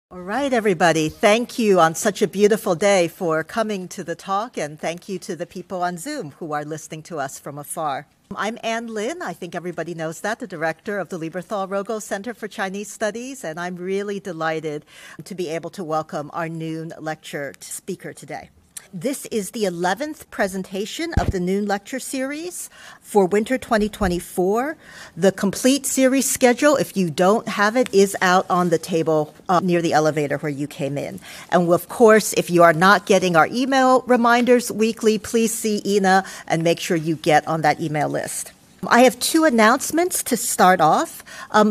All right, everybody. Thank you on such a beautiful day for coming to the talk, and thank you to the people on Zoom who are listening to us from afar. I'm Ann Lin. I think everybody knows that, the director of the Lieberthal-Rogel Center for Chinese Studies, and I'm really delighted to be able to welcome our noon lecture speaker today. This is the 11th presentation of the Noon Lecture Series for winter 2024. The complete series schedule, if you don't have it, is out on the table near the elevator where you came in. And of course, if you are not getting our email reminders weekly, please see Ina and make sure you get on that email list. I have two announcements to start off.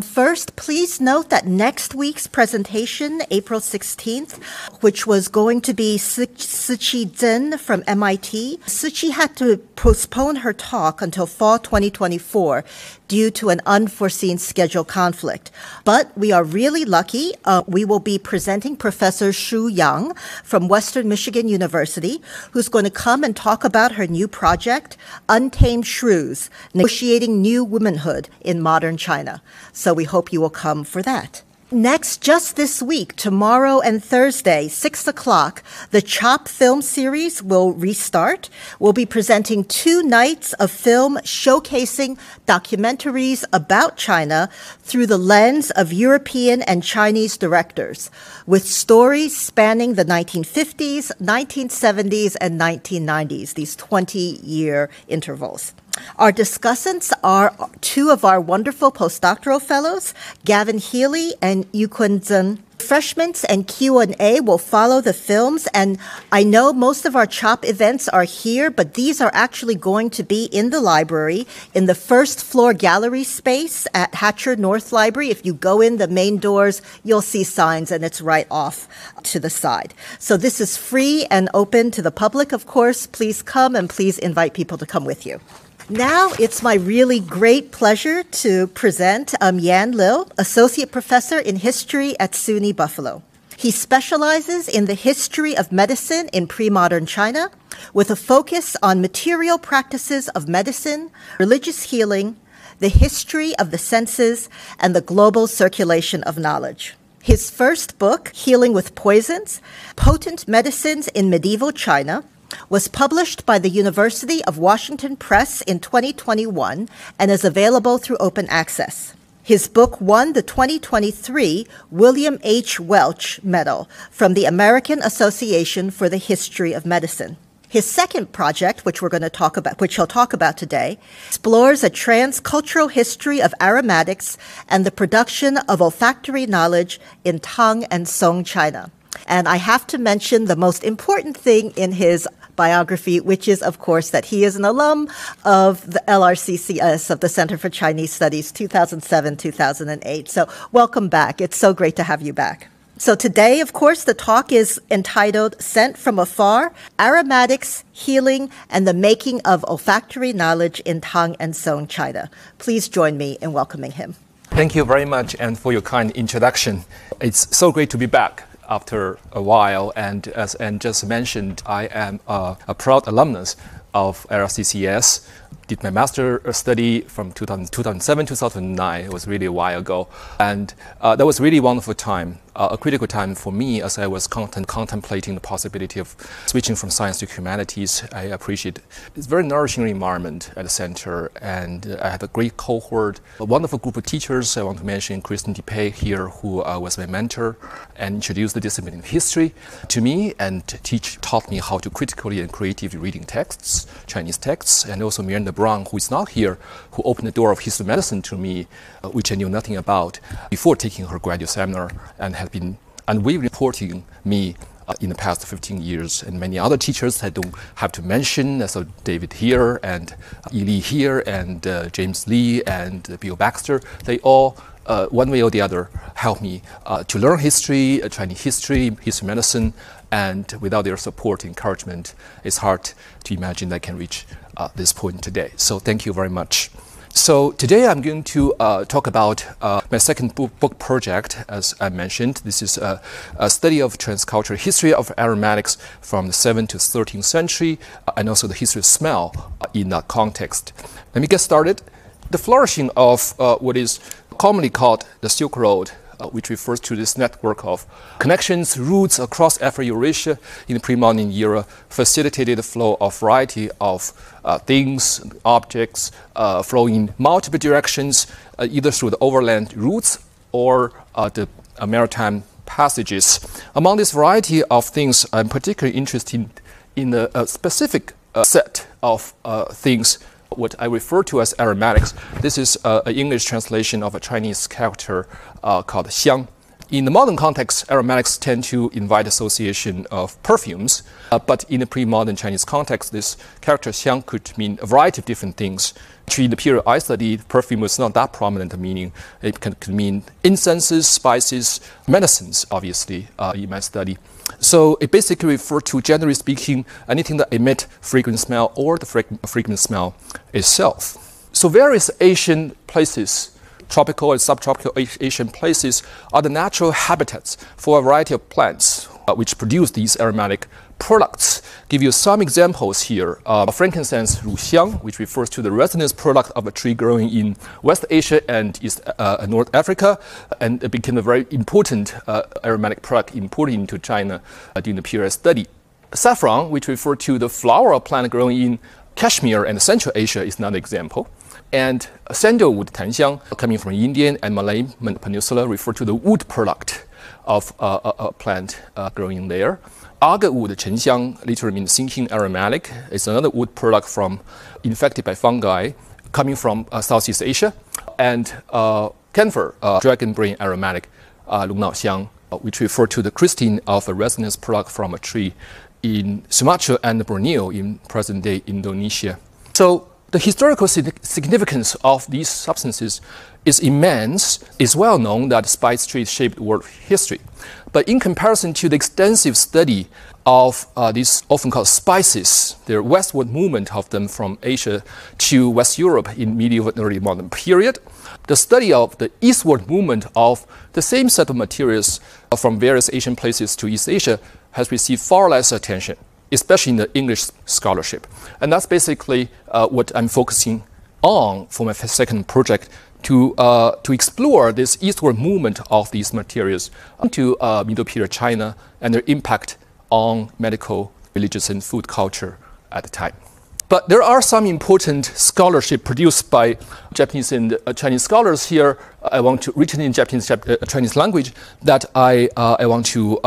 First, please note that next week's presentation, April 16th, which was going to be Siqi Zhen from MIT, Siqi had to postpone her talk until fall 2024 due to an unforeseen schedule conflict. But we are really lucky. We will be presenting Professor Shu Yang from Western Michigan University, who's going to come and talk about her new project, Untamed Shrews, Negotiating New Womanhood in Modern China. So we hope you will come for that. Next, just this week, tomorrow and Thursday, 6 o'clock, the CHOP film series will restart. We'll be presenting 2 nights of film showcasing documentaries about China through the lens of European and Chinese directors, with stories spanning the 1950s, 1970s, and 1990s, these 20-year intervals. Our discussants are 2 of our wonderful postdoctoral fellows, Gavin Healy and Yukun Zhen. Refreshments and Q&A will follow the films, and I know most of our CHOP events are here, but these are actually going to be in the library, in the first floor gallery space at Hatcher North Library. If you go in the main doors, you'll see signs, and it's right off to the side. So this is free and open to the public, of course. Please come, and please invite people to come with you. Now it's my really great pleasure to present Yan Liu, Associate Professor in History at SUNY Buffalo. He specializes in the history of medicine in pre-modern China, with a focus on material practices of medicine, religious healing, the history of the senses, and the global circulation of knowledge. His first book, Healing with Poisons, Potent Medicines in Medieval China, was published by the University of Washington Press in 2021 and is available through open access. His book won the 2023 William H. Welch Medal from the American Association for the History of Medicine. His second project, which he'll talk about today, explores a transcultural history of aromatics and the production of olfactory knowledge in Tang and Song China. And I have to mention the most important thing in his biography, which is, of course, that he is an alum of the LRCCS, of the Center for Chinese Studies, 2007-2008. So welcome back. It's so great to have you back. So today, of course, the talk is entitled Sent from Afar, Aromatics, Healing, and the Making of Olfactory Knowledge in Tang and Song China. Please join me in welcoming him. Thank you very much, and for your kind introduction. It's so great to be back after a while, and as Anne just mentioned, I am a proud alumnus of LRCCS. Did my master study from 2007-2009. It was really a while ago, and that was really a wonderful time, a critical time for me as I was contemplating the possibility of switching from science to humanities. I appreciate it's a very nourishing environment at the center, and I have a great cohort, a wonderful group of teachers. I want to mention Kristen DePay here, who was my mentor and introduced the discipline of history to me, and taught me how to critically and creatively reading texts, Chinese texts, and also Miranda Brown, who is not here, who opened the door of history medicine to me, which I knew nothing about before taking her graduate seminar, and had been unwaveringly supporting me in the past 15 years. And many other teachers I don't have to mention, so David here, and Ely here, and James Lee, and Bill Baxter, they all, one way or the other, helped me to learn history, Chinese history, history medicine, and without their support, encouragement, it's hard to imagine I can reach this point today. So thank you very much. So today I'm going to talk about my second book project, as I mentioned. This is a study of transcultural history of aromatics from the 7th to 13th century, and also the history of smell in that context. Let me get started. The flourishing of what is commonly called the Silk Road which refers to this network of connections, routes across Afro-Eurasia in the pre-modern era, facilitated the flow of variety of things, objects, flowing in multiple directions, either through the overland routes or the maritime passages. Among this variety of things, I'm particularly interested in a specific set of things, what I refer to as aromatics. This is an English translation of a Chinese character called xiang. In the modern context, aromatics tend to invite association of perfumes, but in the pre-modern Chinese context, this character xiang could mean a variety of different things. Actually, in the period I studied, perfume was not that prominent a meaning. It can mean incenses, spices, medicines, obviously, in my study. So it basically refers to, generally speaking, anything that emit fragrant smell or the fragrant smell itself. So various Asian places, tropical and subtropical Asian places, are the natural habitats for a variety of plants which produce these aromatic products. Give you some examples here. Frankincense, ruxiang, which refers to the resinous product of a tree growing in West Asia and North Africa, and it became a very important aromatic product imported into China during the period study. Saffron, which refers to the flower plant growing in Kashmir and Central Asia, is another example. And sandalwood, tanxiang, coming from Indian and Malay Peninsula, refer to the wood product of a plant growing there. Agate wood, chenxiang, literally means sinking aromatic. It's another wood product infected by fungi coming from Southeast Asia. And camphor, dragon brain aromatic, lungnaoxiang, which refer to the christine of a resinous product from a tree in Sumatra and Borneo in present-day Indonesia. So the historical significance of these substances is immense. It's well known that spice trade shaped world history. But in comparison to the extensive study of these often called spices, the westward movement of them from Asia to West Europe in medieval and early modern period, the study of the eastward movement of the same set of materials from various Asian places to East Asia has received far less attention, especially in the English scholarship. And that's basically what I'm focusing on for my second project, to explore this eastward movement of these materials into Middle Period China and their impact on medical, religious, and food culture at the time. But there are some important scholarship produced by Japanese and Chinese scholars here. I want to, written in Japanese Chinese language, that I want to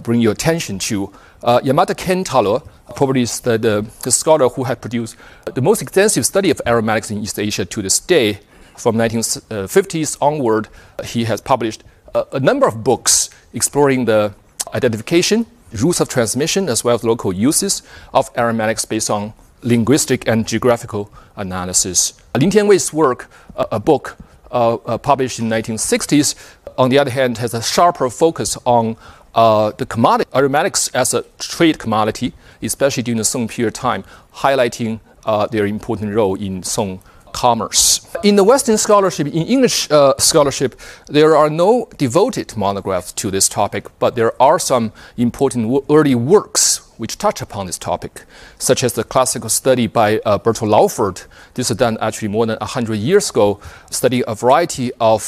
bring your attention to. Yamada Kentaro probably is the scholar who had produced the most extensive study of aromatics in East Asia to this day. From 1950s onward, he has published a number of books exploring the identification, routes of transmission, as well as local uses of aromatics based on linguistic and geographical analysis. Lin Tianwei's work, a book published in the 1960s, on the other hand, has a sharper focus on the commodity, aromatics as a trade commodity, especially during the Song period time, highlighting their important role in Song commerce. In the Western scholarship, in English scholarship, there are no devoted monographs to this topic, but there are some important early works which touch upon this topic, such as the classical study by Bertolt Laufert. This was done actually more than 100 years ago, studying a variety of,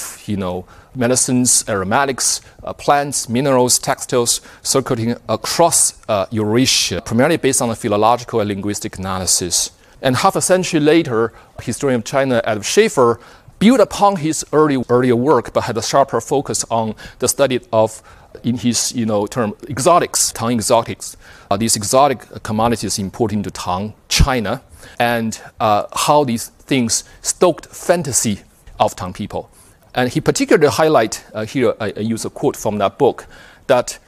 medicines, aromatics, plants, minerals, textiles, circulating across Eurasia, primarily based on a philological and linguistic analysis. And half a century later, historian of China Adam Schaefer built upon his earlier work, but had a sharper focus on the study of, in his term, exotics, Tang exotics, these exotic commodities imported into Tang, China, and how these things stoked fantasy of Tang people. And he particularly highlight here, I use a quote from that book, that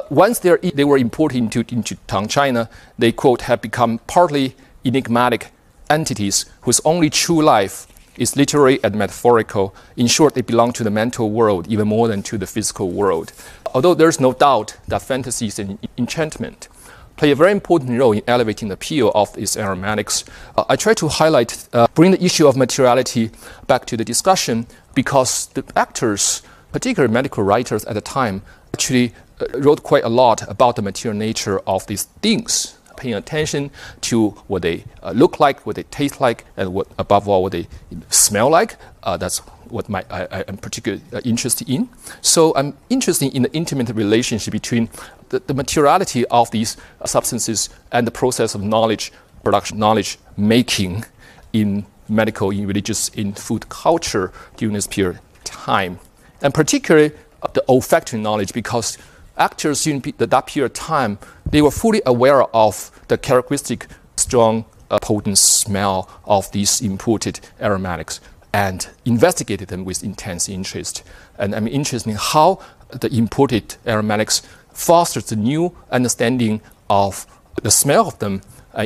once they were imported into Tang, China, they, quote, have become partly enigmatic entities whose only true life is literary and metaphorical. In short, they belong to the mental world even more than to the physical world. Although there's no doubt that fantasies and enchantment play a very important role in elevating the appeal of these aromatics, I try to highlight, bring the issue of materiality back to the discussion, because the actors, particularly medical writers at the time, actually wrote quite a lot about the material nature of these things. paying attention to what they look like, what they taste like, and above all, what they smell like. That's what I'm particularly interested in. So I'm interested in the intimate relationship between the materiality of these substances and the process of knowledge production, knowledge making in medical, in religious, in food culture during this period of time. And particularly the olfactory knowledge, because actors during that period of time, they were fully aware of the characteristic strong, potent smell of these imported aromatics and investigated them with intense interest. And I'm interested in how the imported aromatics fosters the new understanding of the smell of them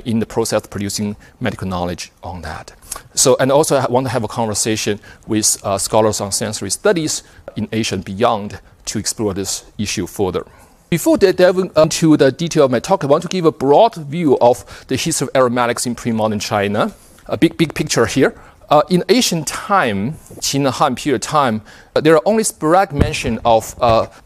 in the process of producing medical knowledge on that. So, and also I want to have a conversation with scholars on sensory studies in Asia and beyond to explore this issue further. Before delving into the detail of my talk, I want to give a broad view of the history of aromatics in pre-modern China. A big picture here. In ancient time, Qin and Han period time, there are only sporadic mention of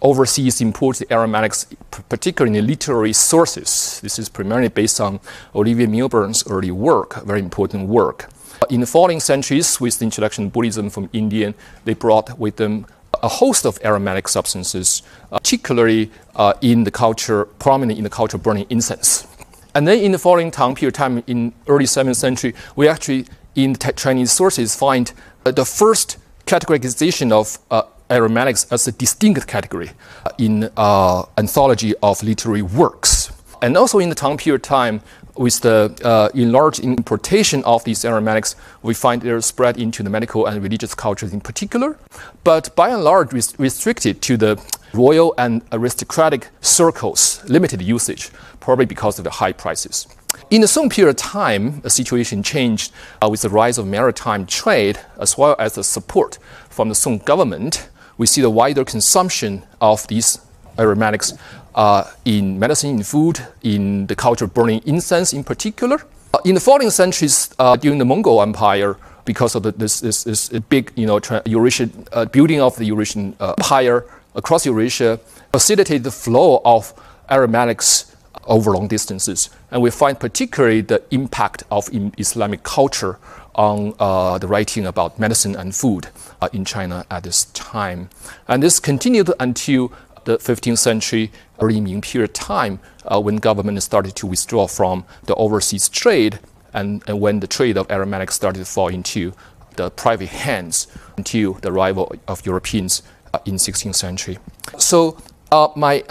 overseas imported aromatics, particularly in literary sources. This is primarily based on Olivier Milburn's early work, very important work. In the following centuries, with the introduction of Buddhism from India, they brought with them a host of aromatic substances, particularly in the culture, prominent in the culture of burning incense. And then in the following Tang period time, in early 7th century, we actually in Chinese sources find the first categorization of aromatics as a distinct category in anthology of literary works. And also in the Tang period time, with the enlarged importation of these aromatics, we find they're spread into the medical and religious cultures in particular, but by and large restricted to the royal and aristocratic circles, limited usage, probably because of the high prices. In the Song period of time, the situation changed with the rise of maritime trade as well as the support from the Song government. We see the wider consumption of these aromatics in medicine, in food, in the culture of burning incense in particular. In the following centuries, during the Mongol Empire, because of this big, Eurasian building of the Eurasian empire across Eurasia, facilitated the flow of aromatics over long distances. And we find particularly the impact of Islamic culture on the writing about medicine and food in China at this time. And this continued until the 15th century, early Ming period time, when government started to withdraw from the overseas trade and when the trade of aromatics started to fall into the private hands until the arrival of Europeans in 16th century. So my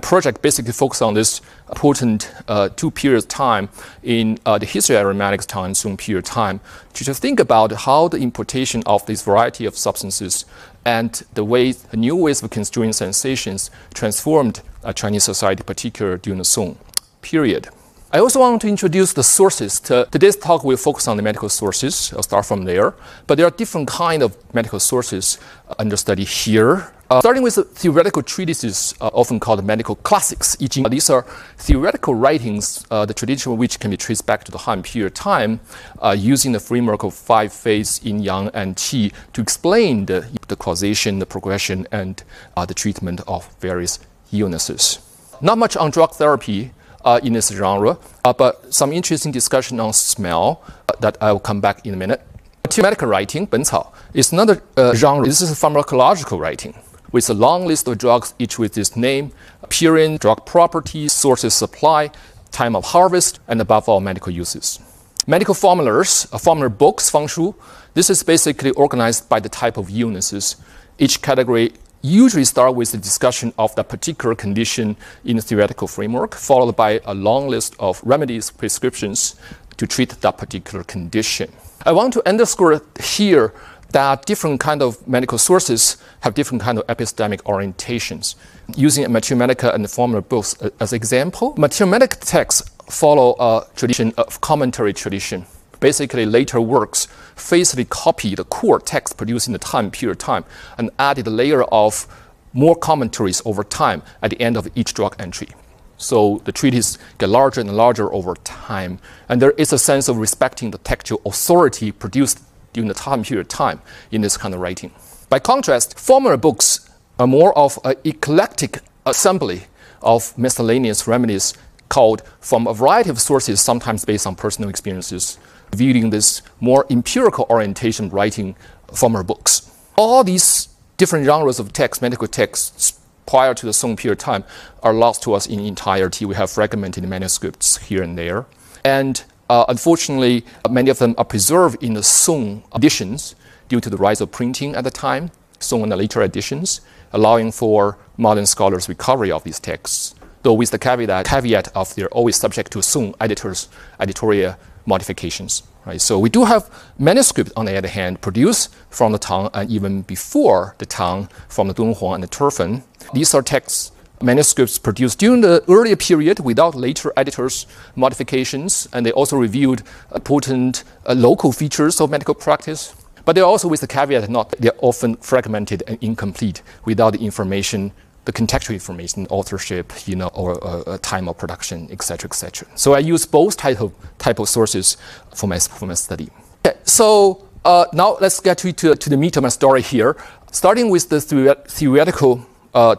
project basically focused on this important 2 periods of time in the history of aromatics, Tang and Song period time, to just think about how the importation of this variety of substances and the new ways of construing sensations transformed Chinese society, particularly during the Song period. I also want to introduce the sources. Today's talk will focus on the medical sources. I'll start from there. But there are different kinds of medical sources under study here. Starting with the theoretical treatises, often called medical classics. These are theoretical writings, the tradition of which can be traced back to the Han period time, using the framework of 5 phases yin, yang, and qi to explain the causation, the progression, and the treatment of various illnesses. Not much on drug therapy in this genre, but some interesting discussion on smell that I will come back in a minute. Medical writing, 本草, is another genre. This is pharmacological writing, with a long list of drugs, each with its name, appearance, drug properties, sources supply, time of harvest, and above all, medical uses. Medical formulas, formula books, 方书, this is basically organized by the type of illnesses. Each category usually start with the discussion of the particular condition in the theoretical framework, followed by a long list of remedies, prescriptions to treat that particular condition. I want to underscore here that different kind of medical sources have different kind of epistemic orientations. Using Materia Medica and the formula books as example, Materia Medica texts follow a tradition of commentary tradition. Basically, later works faithfully copy the core text produced in the time period time and added a layer of more commentaries over time at the end of each drug entry. So the treatises get larger and larger over time, and there is a sense of respecting the textual authority produced during the time period time in this kind of writing. By contrast, formula books are more of an eclectic assembly of miscellaneous remedies culled from a variety of sources, sometimes based on personal experiences, revealing this more empirical orientation writing from her books. All these different genres of text, medical texts, prior to the Song period time, are lost to us in entirety. We have fragmented manuscripts here and there. And unfortunately, many of them are preserved in the Song editions due to the rise of printing at the time, Song and the later editions, allowing for modern scholars' recovery of these texts, though with the caveat of they're always subject to Song editors' editorial modifications. Right? So we do have manuscripts, on the other hand, produced from the Tang and even before the Tang from the Dunhuang and the Turfen. These are texts, manuscripts produced during the earlier period without later editors' modifications, and they also revealed important local features of medical practice. But they're also with the caveat that they're often fragmented and incomplete without the information, the contextual information, authorship, or time of production, etc., etc. So I use both type of sources for my study. Okay, so now let's get to the meat of my story here, starting with the theoretical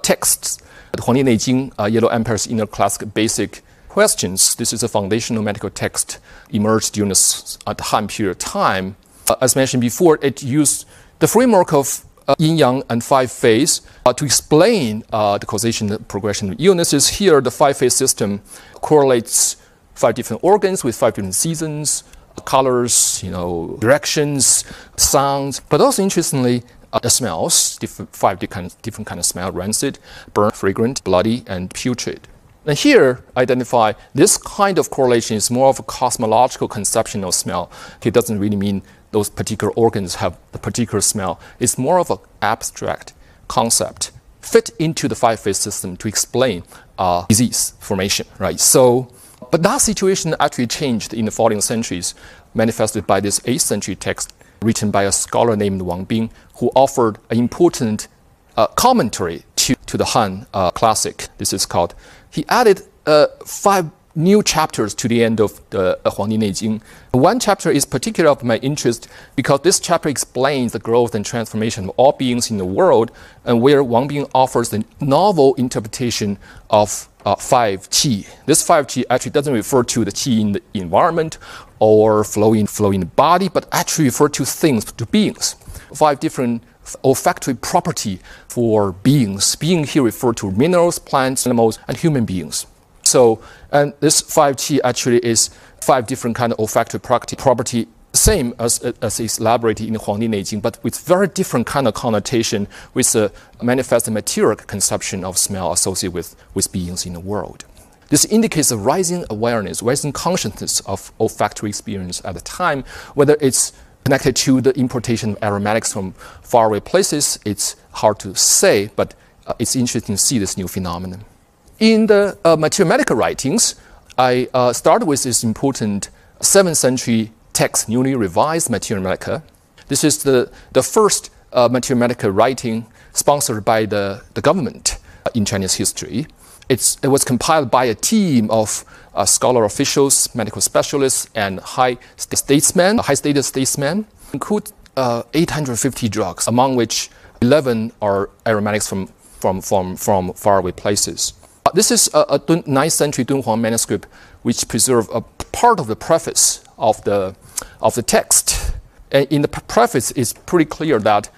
texts. The Huangdi Neijing, Yellow Empire's Inner Classic Basic Questions. This is a foundational medical text emerged during the Han period of time. As mentioned before, it used the framework of yin-yang and five-phase to explain the causation and progression of illnesses. Here, the five-phase system correlates 5 different organs with 5 different seasons, colors, directions, sounds, but also interestingly, the smells, 5 different kind of smell: rancid, burnt, fragrant, bloody, and putrid. And here, identify this kind of correlation is more of a cosmological conception of smell. It doesn't really mean those particular organs have the particular smell. It's more of an abstract concept fit into the five-phase system to explain disease formation, right? So, but that situation actually changed in the following centuries, manifested by this 8th century text written by a scholar named Wang Bing, who offered an important commentary to the Han classic. This is called, he added 5 new chapters to the end of the Huangdi Neijing. One chapter is particular of my interest because this chapter explains the growth and transformation of all beings in the world, and where Wang Bing offers the novel interpretation of 5 qi. This 5 qi actually doesn't refer to the qi in the environment or flow in the body, but actually refer to things, to beings. 5 different olfactory property for beings. Being here refer to minerals, plants, animals, and human beings. So, and this 5 qi actually is 5 different kind of olfactory property, same as is elaborated in the Huangdi Neijing, but with very different kind of connotation with a manifest material conception of smell associated with beings in the world. This indicates a rising awareness, rising consciousness of olfactory experience at the time. Whether it's connected to the importation of aromatics from faraway places, it's hard to say, but it's interesting to see this new phenomenon. In the material medical writings, I started with this important 7th century text, newly revised Materia Medica. This is the first Materia Medica writing sponsored by the government in Chinese history. It was compiled by a team of scholar officials, medical specialists, and high-status statesmen, include 850 drugs, among which 11 are aromatics from faraway places. This is a 9th century Dunhuang manuscript which preserves a part of the preface of the text. And in the preface, it's pretty clear that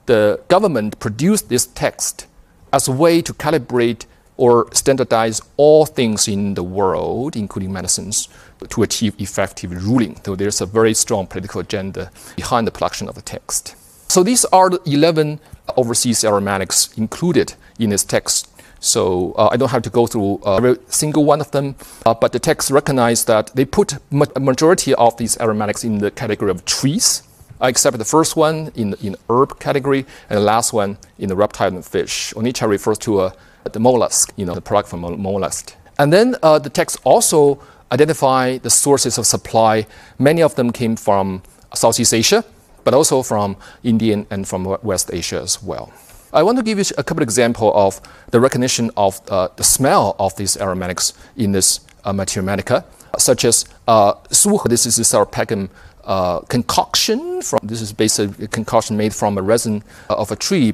the government produced this text as a way to calibrate or standardize all things in the world, including medicines, to achieve effective ruling. So there's a very strong political agenda behind the production of the text. So these are the 11 overseas aromatics included in this text. So I don't have to go through every single one of them, but the text recognized that they put a majority of these aromatics in the category of trees, except the first one in herb category, and the last one in the reptile and fish. Onicha refers to the mollusk, the product from mollusk. And then the text also identify the sources of supply. Many of them came from Southeast Asia, but also from India and from West Asia as well. I want to give you a couple of examples of the recognition of the smell of these aromatics in this Materia Medica, such as suhe. This is our pagan concoction. This is basically a concoction made from a resin of a tree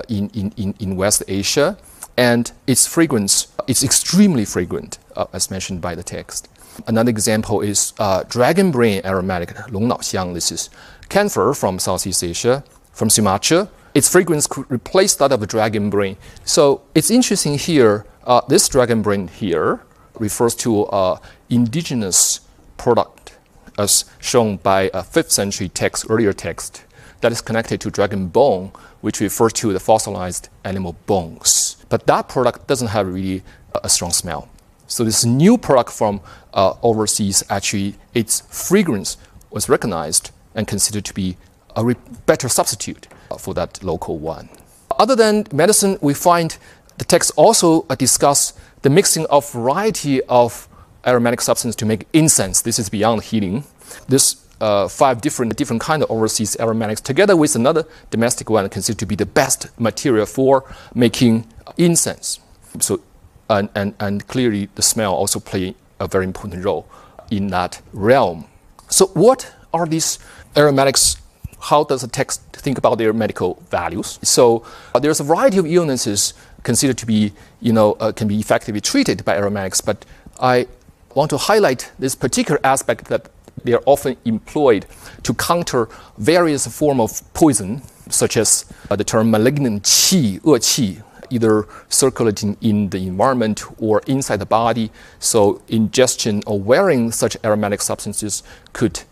in West Asia, and its fragrance is extremely fragrant. as mentioned by the text. Another example is dragon brain aromatic, 龙脑香. This is camphor from Southeast Asia, from Sumatra. Its fragrance could replace that of a dragon brain. So it's interesting here, this dragon brain here refers to indigenous product as shown by a 5th century text, earlier text, that is connected to dragon bone, which refers to the fossilized animal bones. But that product doesn't have really a strong smell. So this new product from overseas, actually, its fragrance was recognized and considered to be a better substitute for that local one. Other than medicine, we find the text also discuss the mixing of variety of aromatic substances to make incense. This is beyond healing. This 5 different kind of overseas aromatics, together with another domestic one, considered to be the best material for making incense. So, and clearly the smell also play a very important role in that realm. So what are these aromatics? How does the text think about their medical values? So there's a variety of illnesses considered to be, can be effectively treated by aromatics, but I want to highlight this particular aspect that they are often employed to counter various forms of poison, such as the term malignant qi, 恶气, either circulating in the environment or inside the body. So ingestion or wearing such aromatic substances could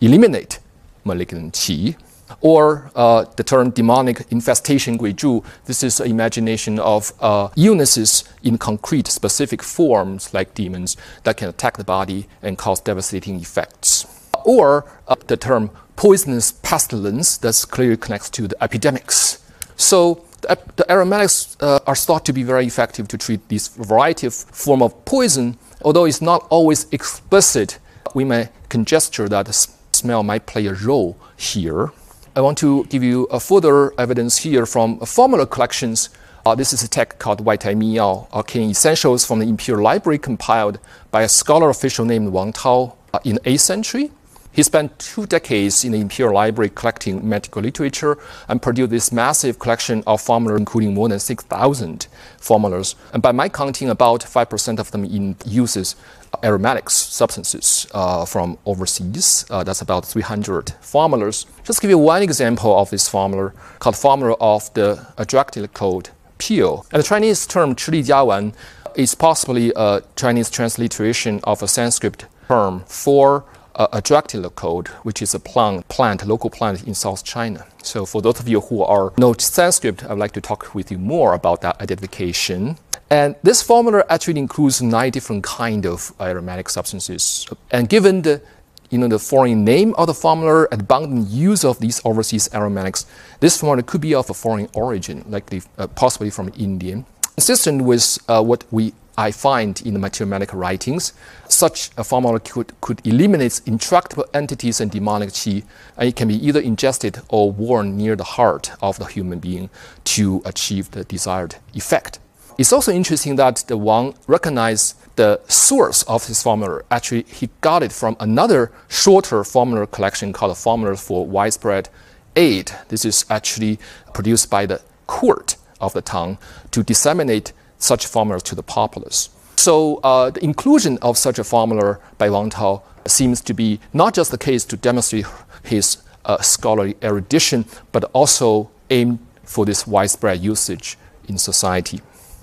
eliminate malignant qi. Or the term demonic infestation, 鬼柱, this is an imagination of illnesses in concrete specific forms like demons that can attack the body and cause devastating effects. Or the term poisonous pestilence, that clearly connects to the epidemics. So the aromatics are thought to be very effective to treat this variety of form of poison. Although it's not always explicit, we may conjecture that the smell might play a role here. I want to give you a further evidence here from formula collections. This is a text called Wai Tai Miyao, Arcane Essentials from the Imperial Library, compiled by a scholar official named Wang Tao in the 8th century. He spent 2 decades in the Imperial Library collecting medical literature and produced this massive collection of formulas, including more than 6,000 formulas. And by my counting, about 5% of them uses aromatics substances from overseas. That's about 300 formulas. Just give you one example of this formula, called formula of the adjunctive code peel. And the Chinese term 吃力加丸 is possibly a Chinese transliteration of a Sanskrit term for a adjunctive code, which is a local plant in South China. So for those of you who know Sanskrit, I'd like to talk with you more about that identification. And this formula actually includes 9 different kinds of aromatic substances. And given the foreign name of the formula and abundant use of these overseas aromatics, this formula could be of a foreign origin, likely possibly from India. Consistent with what I find in the material medical writings, such a formula could eliminate intractable entities and demonic qi, and it can be either ingested or worn near the heart of the human being to achieve the desired effect. It's also interesting that the Wang recognized the source of this formula. Actually, he got it from another shorter formula collection called Formulas for Widespread Aid. This is actually produced by the court of the Tang to disseminate such formulas to the populace. So the inclusion of such a formula by Wang Tao seems to be not just the case to demonstrate his scholarly erudition, but also aimed for this widespread usage in society.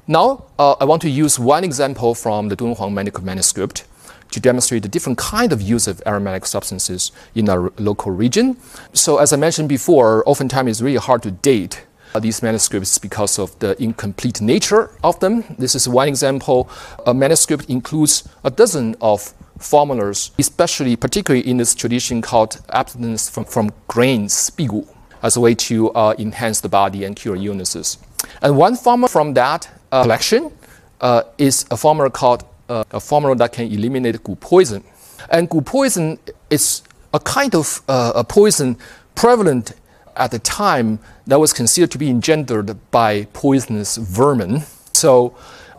Now, I want to use one example from the Dunhuang medical manuscript to demonstrate the different kind of use of aromatic substances in our local region. So as I mentioned before, oftentimes it's really hard to date these manuscripts because of the incomplete nature of them. This is one example. A manuscript includes a dozen of formulas, particularly in this tradition called abstinence from grains, 辟谷, as a way to enhance the body and cure illnesses. And one formula from that collection is a formula called a formula that can eliminate gu poison. And gu poison is a kind of a poison prevalent at the time that was considered to be engendered by poisonous vermin. So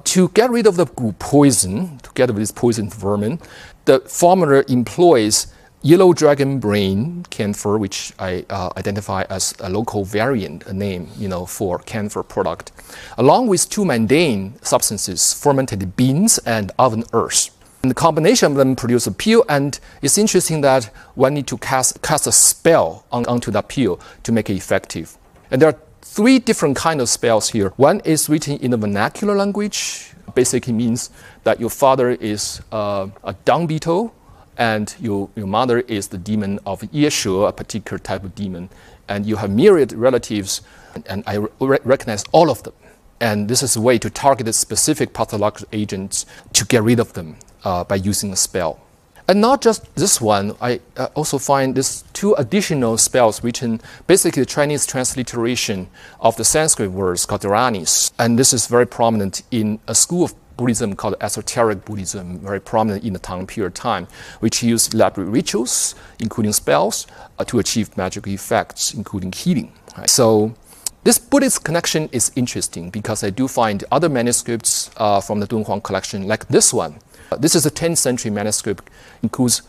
to get rid of the gu poison, to get rid of this poison vermin, the formula employs yellow dragon brain camphor, which I identify as a local variant, a name, for camphor product, along with two mundane substances, fermented beans and oven earth. And the combination of them produce a peel, and it's interesting that one need to cast a spell onto that peel to make it effective. And there are three different kinds of spells here. One is written in the vernacular language, basically means that your father is a dung beetle, and your mother is the demon of Yeshu, a particular type of demon. And you have myriad relatives, and I recognize all of them. And this is a way to target the specific pathological agents to get rid of them by using a spell. And not just this one, I also find these two additional spells written, basically the Chinese transliteration of the Sanskrit words called Dharanis. And this is very prominent in a school of Buddhism called esoteric Buddhism, very prominent in the Tang period time, which used elaborate rituals, including spells, to achieve magical effects, including healing. Right? So this Buddhist connection is interesting because I do find other manuscripts from the Dunhuang collection, like this one. This is a 10th century manuscript, includes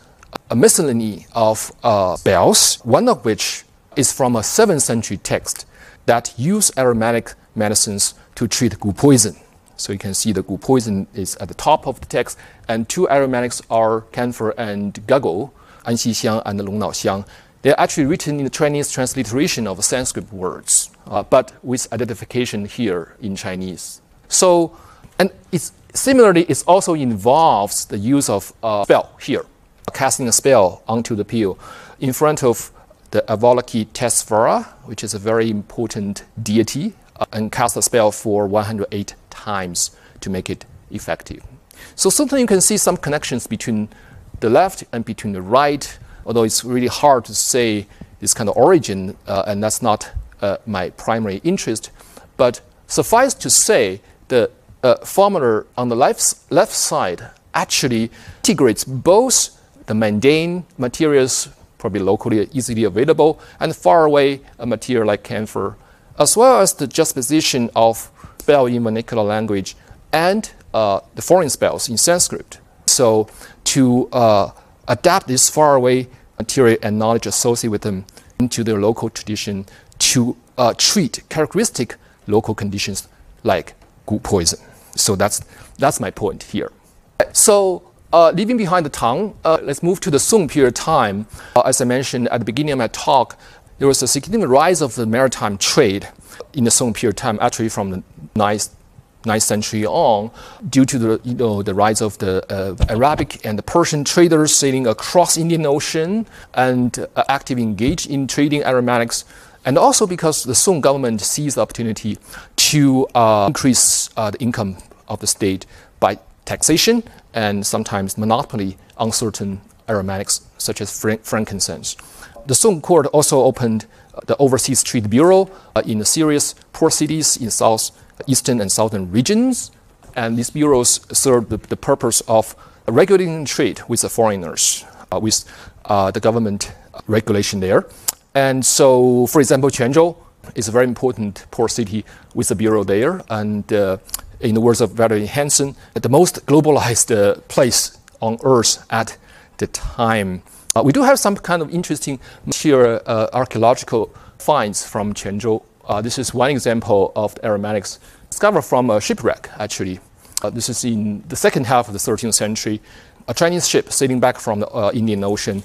a miscellany of spells, one of which is from a 7th century text that use aromatic medicines to treat gu poison. So you can see the gu poison is at the top of the text, and two aromatics are camphor and guggle, anxixiang and longnaoxiang. They're actually written in the Chinese transliteration of Sanskrit words, but with identification here in Chinese. So, and similarly, it also involves the use of a spell here, casting a spell onto the peel in front of the Avalokitesvara, which is a very important deity, and cast a spell for 108 times to make it effective. So certainly you can see some connections between the left and between the right, although it's really hard to say this kind of origin, and that's not my primary interest. But suffice to say, the formula on the left side actually integrates both the mundane materials, probably locally easily available, and far away a material like camphor, as well as the juxtaposition of spell in vernacular language and the foreign spells in Sanskrit. So to adapt this faraway material and knowledge associated with them into their local tradition to treat characteristic local conditions like gu poison. So that's my point here. So leaving behind the Tang, let's move to the Song period time. As I mentioned at the beginning of my talk, there was a significant rise of the maritime trade in the Song period time, actually from the 9th century on, due to the rise of the Arabic and the Persian traders sailing across Indian Ocean and actively engaged in trading aromatics, and also because the Song government seized the opportunity to increase the income of the state by taxation and sometimes monopoly on certain aromatics such as frankincense. The Song court also opened the Overseas Trade Bureau in the serious port cities in southeastern and southern regions, and these bureaus served the purpose of regulating trade with the foreigners, with the government regulation there. And so, for example, Quanzhou is a very important port city with a bureau there, and in the words of Valerie Hansen, the most globalized place on earth at the time. We do have some kind of interesting archaeological finds from Quanzhou. This is one example of the aromatics discovered from a shipwreck, actually. This is in the second half of the 13th century. A Chinese ship sailing back from the Indian Ocean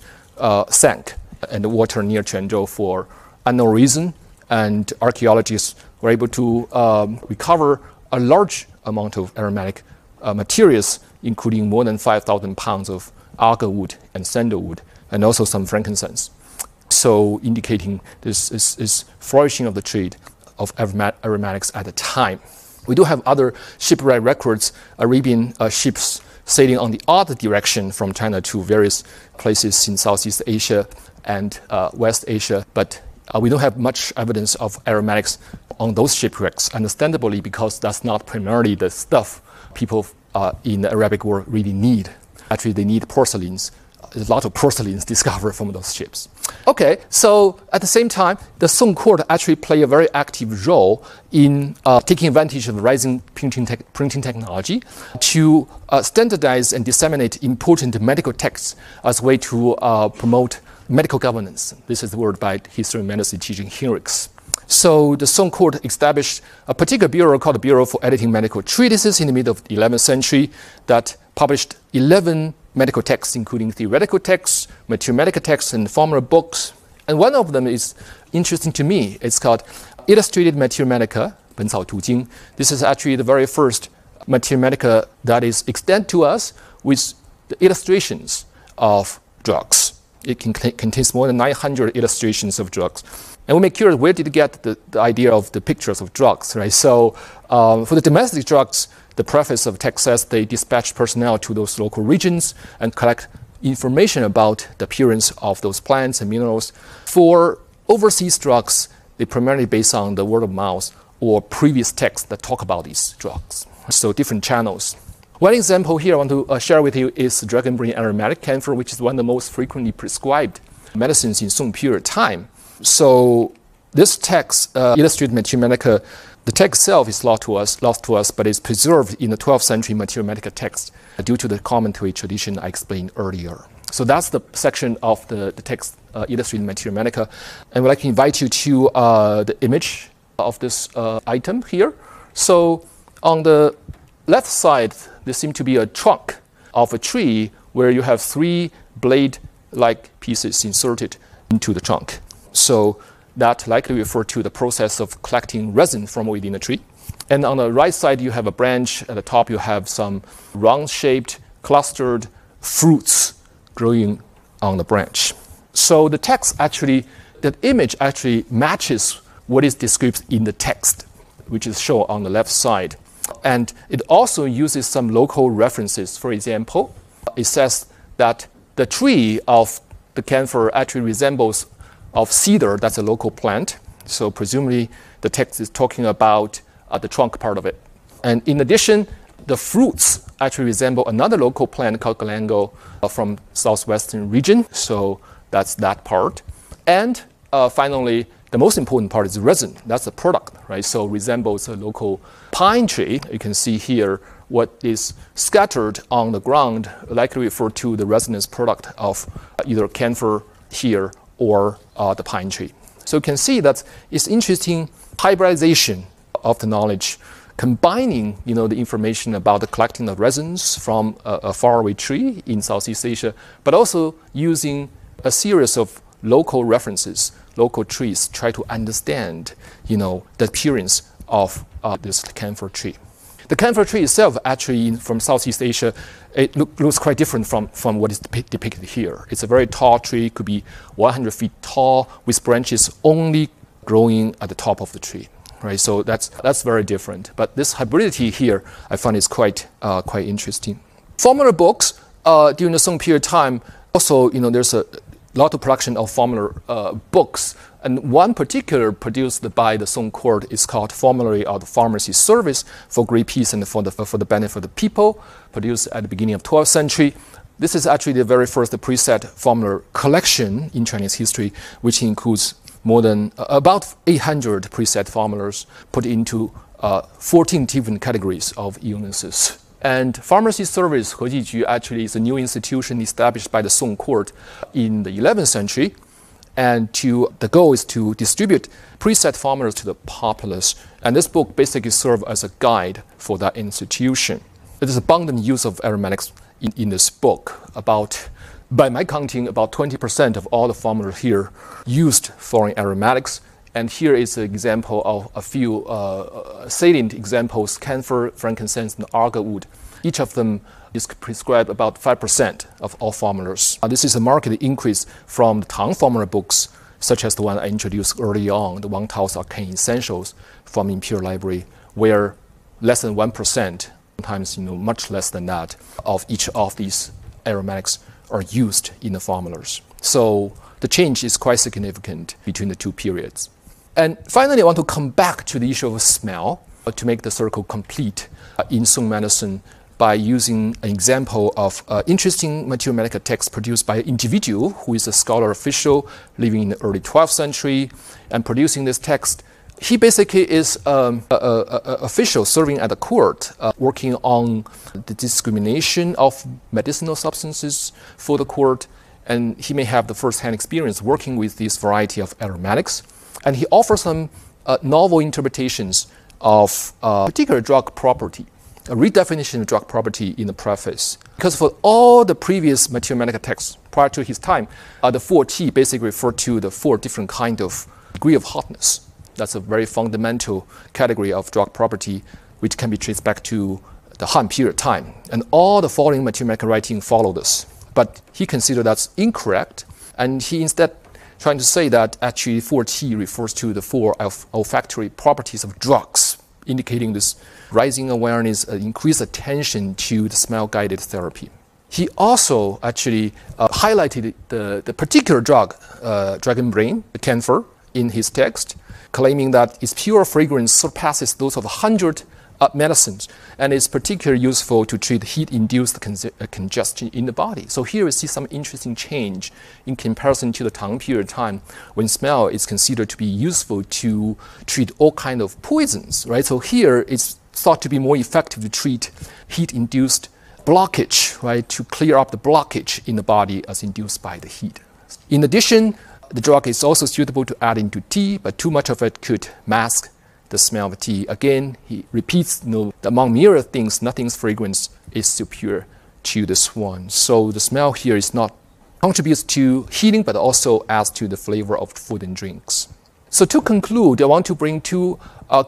sank in the water near Quanzhou for unknown reason, and archaeologists were able to recover a large amount of aromatic materials, including more than 5,000 pounds of alga wood and sandalwood, and also some frankincense. So indicating this is flourishing of the trade of aromatics at the time. We do have other shipwreck records, Arabian ships sailing on the other direction from China to various places in Southeast Asia and West Asia, but we don't have much evidence of aromatics on those shipwrecks, understandably, because that's not primarily the stuff people in the Arabic world really need. Actually, they need porcelains a lot of porcelains discovered from those ships. Okay, so at the same time, the Song court actually play a very active role in taking advantage of rising printing technology to standardize and disseminate important medical texts as a way to promote medical governance. This is the word by history and medicine teaching Henrichs. So the Song court established a particular bureau called the Bureau for Editing Medical Treatises in the middle of the 11th century that published 11 medical texts, including theoretical texts, material medical texts, and formula books. And one of them is interesting to me. It's called Illustrated Materia Medica, 本草图经. This is actually the very first Materia Medica that is extant to us with the illustrations of drugs. It contains more than 900 illustrations of drugs. And we may be curious, where did it get the idea of the pictures of drugs, right? So for the domestic drugs, the preface of the text says they dispatch personnel to those local regions and collect information about the appearance of those plants and minerals. For overseas drugs, they primarily based on the word of mouth or previous texts that talk about these drugs. So different channels. One example here I want to share with you is dragon-brain aromatic camphor, which is one of the most frequently prescribed medicines in Song period time. So this text, Illustrated Materia Medica, the text itself is lost to us, but is preserved in the 12th century Materia Medica text due to the commentary tradition I explained earlier. So that's the section of the text, Illustrated Materia Medica. And I'd like to invite you to the image of this item here. So on the left side, there seems to be a trunk of a tree where you have 3 blade-like pieces inserted into the trunk. So that likely refers to the process of collecting resin from within a tree. And on the right side, you have a branch. At the top, you have some round-shaped, clustered fruits growing on the branch. So the text actually, that image actually matches what is described in the text, which is shown on the left side. And it also uses some local references. For example, it says that the tree of the camphor actually resembles of cedar, that's a local plant. So presumably the text is talking about the trunk part of it. And in addition, the fruits actually resemble another local plant called galangal from southwestern region. So that's that part. And finally, the most important part is the resin. That's the product, right? So resembles a local pine tree. You can see here what is scattered on the ground likely refer to the resinous product of either camphor here or the pine tree. So you can see that it's interesting hybridization of the knowledge, combining the information about the collecting of resins from a faraway tree in Southeast Asia, but also using a series of local references, local trees, try to understand the appearance of this camphor tree. The camphor tree itself, actually, from Southeast Asia, it looks quite different from what is depicted here. It's a very tall tree, could be 100 feet tall, with branches only growing at the top of the tree. Right, so that's very different. But this hybridity here, I find is quite interesting. Formula books during the Song period time, also there's a lot of production of formula books. And one particular produced by the Song court is called Formulary of the Pharmacy Service for Great Peace and for the benefit of the people, produced at the beginning of 12th century. This is actually the very first preset formula collection in Chinese history, which includes more than about 800 preset formulas put into 14 different categories of illnesses. And Pharmacy Service, 和剂局, actually is a new institution established by the Song court in the 11th century. And the goal is to distribute preset formulas to the populace. And this book basically serves as a guide for that institution. There is abundant use of aromatics in this book. By my counting, about 20% of all the formulas here used foreign aromatics. And here is an example of a few salient examples: camphor, frankincense, and arga wood. Each of them is prescribed about 5% of all formulas. This is a marked increase from the Tang formula books, such as the one I introduced early on, the 1,000 Arcane Essentials from Imperial Library, where less than 1%, sometimes much less than that, of each of these aromatics are used in the formulas. So the change is quite significant between the two periods. And finally, I want to come back to the issue of smell to make the circle complete in Song medicine. by using an example of interesting material medical text produced by an individual who is a scholar official living in the early 12th century and producing this text. He basically is an official serving at the court, working on the discrimination of medicinal substances for the court, and he may have the first-hand experience working with this variety of aromatics. And he offers some novel interpretations of particular drug property, a redefinition of drug property in the preface. Because for all the previous material medical texts prior to his time, the 4T basically refer to the 4 different kind of degree of hotness. That's a very fundamental category of drug property, which can be traced back to the Han period time. And all the following material medical writing follow this. But he considered that's incorrect, and he instead trying to say that actually 4T refers to the 4 olfactory properties of drugs, indicating this rising awareness, increased attention to the smell-guided therapy. He also actually highlighted the particular drug, dragon brain, the camphor, in his text, claiming that its pure fragrance surpasses those of 100 medicines and is particularly useful to treat heat-induced congestion in the body. So here we see some interesting change in comparison to the Tang period time when smell is considered to be useful to treat all kinds of poisons, right? So here it's thought to be more effective to treat heat-induced blockage, right? To clear up the blockage in the body as induced by the heat. In addition, the drug is also suitable to add into tea, but too much of it could mask the smell of tea. Again, he repeats, among myriad things, nothing's fragrance is superior to this one. So the smell here is not contributes to healing, but also adds to the flavor of food and drinks. So to conclude, I want to bring 2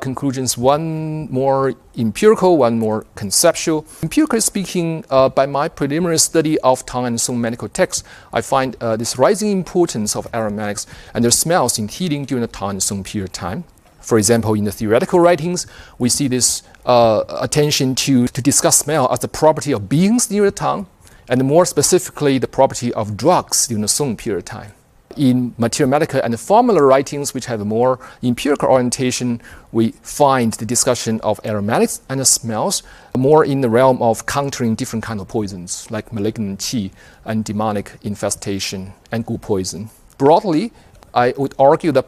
conclusions, one more empirical, one more conceptual. Empirically speaking, by my preliminary study of Tang and Song medical texts, I find this rising importance of aromatics and their smells in healing during the Tang and Song period time. For example, in the theoretical writings, we see this attention to discuss smell as the property of beings near the tongue, and more specifically, the property of drugs during the Song period time. In material medical and formula writings, which have a more empirical orientation, we find the discussion of aromatics and the smells more in the realm of countering different kinds of poisons, like malignant qi and demonic infestation and gu poison. Broadly, I would argue that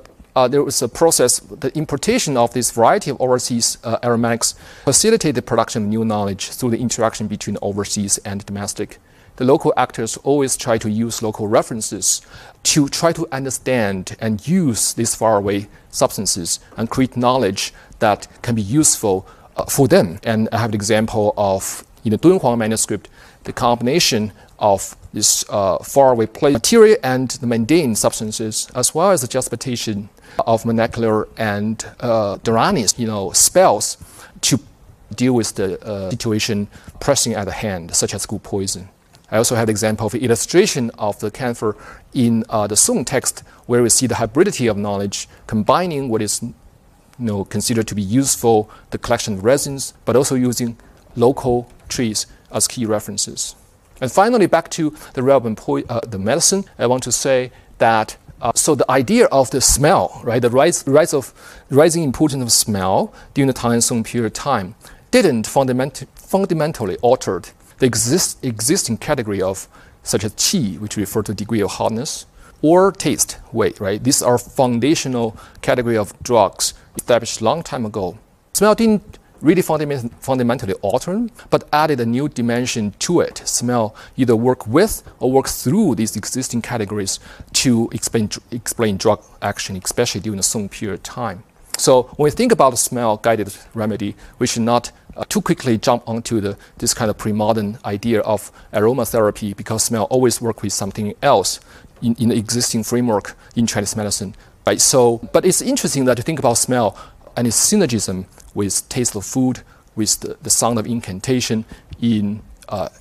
there was a process, the importation of this variety of overseas aromatics facilitated the production of new knowledge through the interaction between overseas and domestic. The local actors always try to use local references to try to understand and use these faraway substances and create knowledge that can be useful for them. And I have an example of, in the Dunhuang manuscript, the combination of this faraway place material and the mundane substances, as well as the juxtaposition of molecular and Dharani's, spells to deal with the situation pressing at the hand, such as gu poison. I also had an example of illustration of the camphor in the Song text, where we see the hybridity of knowledge, combining what is considered to be useful, the collection of resins, but also using local trees as key references. And finally, back to the relevant the medicine, I want to say that so the idea of the smell, right, the rising importance of smell during the Tang and Song period of time didn't fundamentally alter the existing category of such as qi, which refer to degree of hotness, or taste, weight, right? These are foundational category of drugs established a long time ago. Smell didn't really fundamentally alter, but added a new dimension to it. Smell either work with or work through these existing categories to explain drug action, especially during the Song period of time. So when we think about smell-guided remedy, we should not too quickly jump onto this kind of pre-modern idea of aromatherapy, because smell always works with something else in the existing framework in Chinese medicine. Right? But it's interesting that you think about smell and its synergism with taste of food, with the sound of incantation in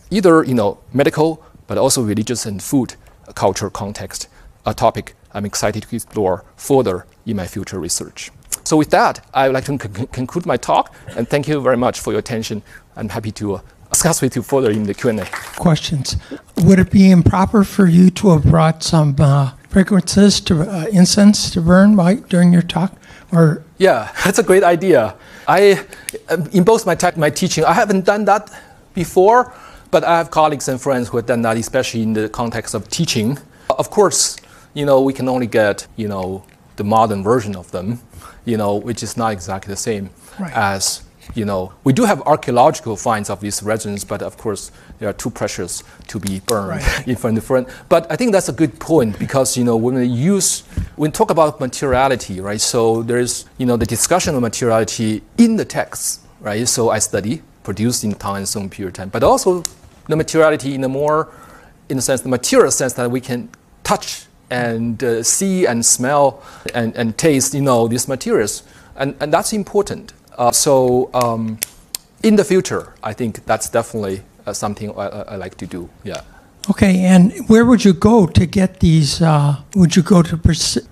either medical, but also religious and food culture context, a topic I'm excited to explore further in my future research. So with that, I would like to conclude my talk, and thank you very much for your attention. I'm happy to discuss with you further in the Q&A. Questions. Would it be improper for you to have brought some fragrances, incense to burn during your talk? Or yeah, that's a great idea. In both my teaching, I haven't done that before, but I have colleagues and friends who have done that, especially in the context of teaching. Of course, we can only get, the modern version of them, which is not exactly the same as, we do have archaeological finds of these resins, but of course, they are too precious to be burned in front of front. But I think that's a good point because, when we talk about materiality, right? So there's, the discussion of materiality in the text, right? So I study, produced in Tang and Song period time, but also the materiality in the material sense that we can touch and see and smell and taste, these materials. And that's important. So in the future, I think that's definitely something I like to do, yeah. Okay, and where would you go to get these? Would you go to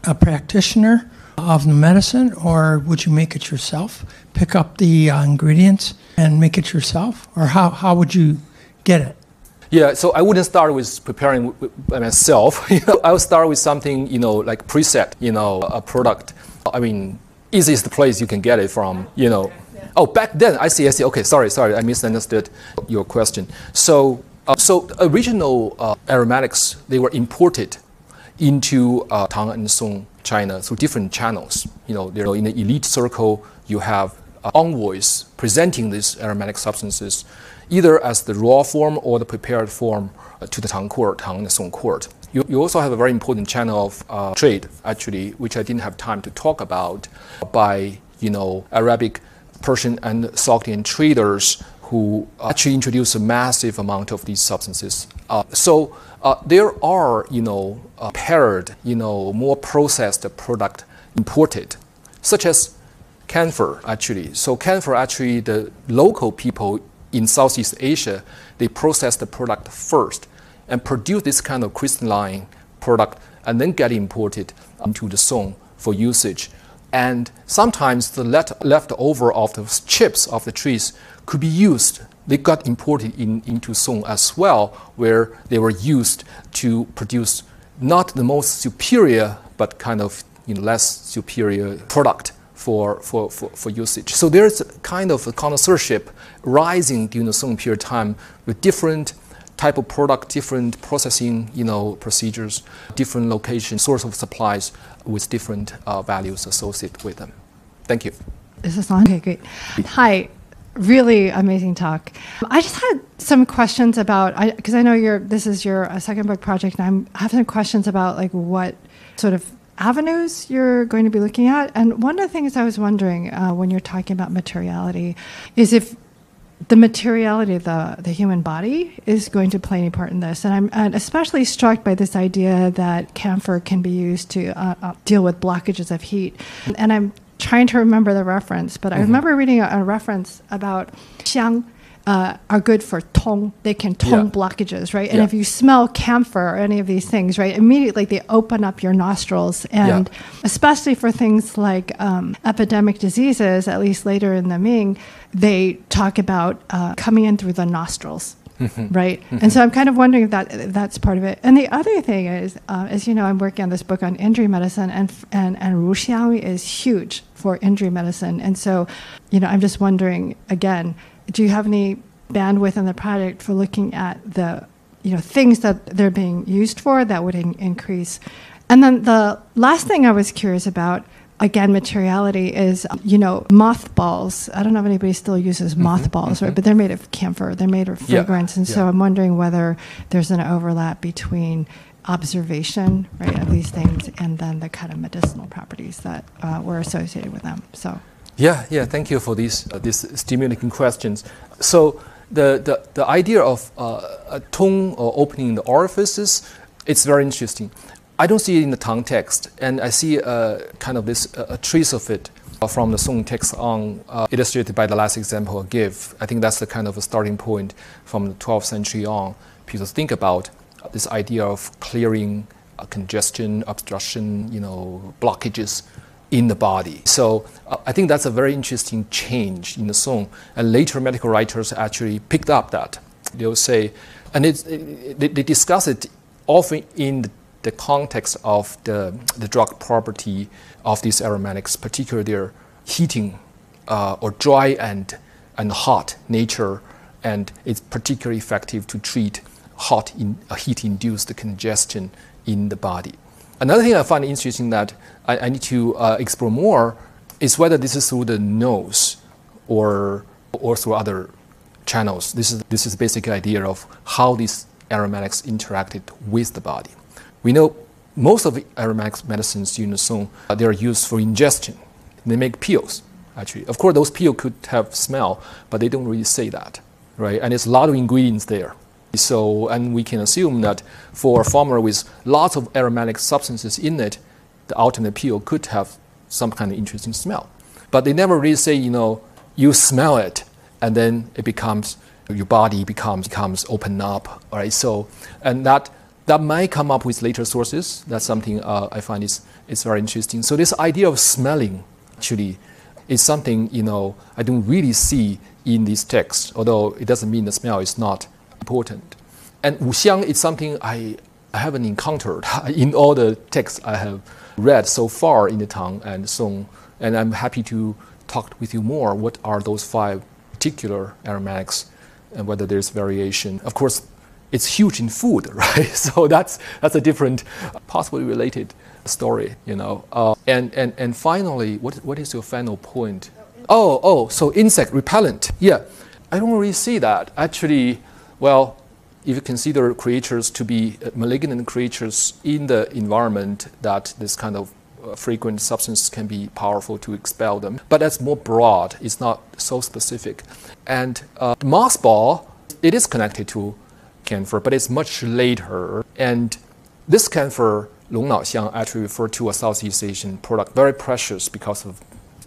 a practitioner of the medicine, or would you make it yourself? Pick up the ingredients and make it yourself? Or how would you get it? Yeah, so I wouldn't start with preparing by myself. I would start with something, like preset, a product. I mean, easiest place you can get it from, Oh, back then, I see. Okay, sorry, I misunderstood your question. So original aromatics, they were imported into Tang and Song, China through different channels. In the elite circle, you have envoys presenting these aromatic substances either as the raw form or the prepared form to the Tang court, Tang and Song court. You also have a very important channel of trade, actually, which I didn't have time to talk about, by Arabic, Persian, and Sogdian traders who actually introduced a massive amount of these substances. So there are, paired, more processed product imported, such as camphor, actually. So camphor, actually, the local people in Southeast Asia, they process the product first and produce this kind of crystalline product and then get imported into the Song for usage. And sometimes the leftover of the chips of the trees could be used. They got imported into Song as well, where they were used to produce not the most superior, but kind of less superior product for usage. So there's a kind of a connoisseurship rising during the Song period time with different type of product, different processing, procedures, different location, source of supplies with different values associated with them. Thank you. Is this on? Okay, great. Hi. Really amazing talk. I just had some questions about, because I know this is your second book project, and I have some questions about like what sort of avenues you're going to be looking at. And one of the things I was wondering when you're talking about materiality is if the materiality of the human body is going to play any part in this. And I'm especially struck by this idea that camphor can be used to deal with blockages of heat. And I'm trying to remember the reference, but I remember reading a reference about xiang are good for tong. They can tong blockages, right? And if you smell camphor or any of these things, right, immediately they open up your nostrils. And especially for things like epidemic diseases, at least later in the Ming, they talk about coming in through the nostrils. Right? And so I'm kind of wondering if that's part of it. And the other thing is, as you know, I'm working on this book on injury medicine, and ruxiang is huge for injury medicine. And so, I'm just wondering, again, do you have any bandwidth in the project for looking at the, things that they're being used for that would increase? And then the last thing I was curious about, again, materiality is, mothballs. I don't know if anybody still uses mothballs, right? But they're made of camphor. They're made of fragrance. And so I'm wondering whether there's an overlap between observation, right, of these things and then the kind of medicinal properties that were associated with them. So. Yeah. Thank you for these stimulating questions. So the idea of a tongue or opening the orifices, it's very interesting. I don't see it in the Tang text, and I see kind of this a trace of it from the Song text on, illustrated by the last example I give. I think that's the kind of a starting point from the 12th century on. People think about this idea of clearing congestion, obstruction, blockages in the body. So I think that's a very interesting change in the Song. And later medical writers actually picked up that. They'll say, and they discuss it often in the context of the drug property of these aromatics, particularly their heating or dry and hot nature, and it's particularly effective to treat heat-induced congestion in the body. Another thing I find interesting that I need to explore more is whether this is through the nose or through other channels. This is the basic idea of how these aromatics interacted with the body. We know most of the aromatic medicines they are used for ingestion. They make pills, actually. Of course, those pills could have smell, but they don't really say that, right? And there's a lot of ingredients there. So, and we can assume that for a farmer with lots of aromatic substances in it, the ultimate pill could have some kind of interesting smell. But they never really say, you smell it, and then it becomes, your body becomes open up, all right? So, and that might come up with later sources. That's something I find is very interesting. So this idea of smelling actually is something, I don't really see in these texts, although it doesn't mean the smell is not important. And wuxiang is something I haven't encountered in all the texts I have read so far in the Tang and Song, and I'm happy to talk with you more. What are those 5 particular aromatics and whether there's variation? Of course, it's huge in food, right? So that's a different, possibly related story, And finally, what is your final point? So insect repellent. Yeah, I don't really see that. Actually, well, if you consider creatures to be malignant creatures in the environment, that this kind of frequent substance can be powerful to expel them. But that's more broad. It's not so specific. And the moss ball, it is connected to camphor, but it's much later. And this camphor, 龙脑香, actually referred to a Southeast Asian product, very precious because of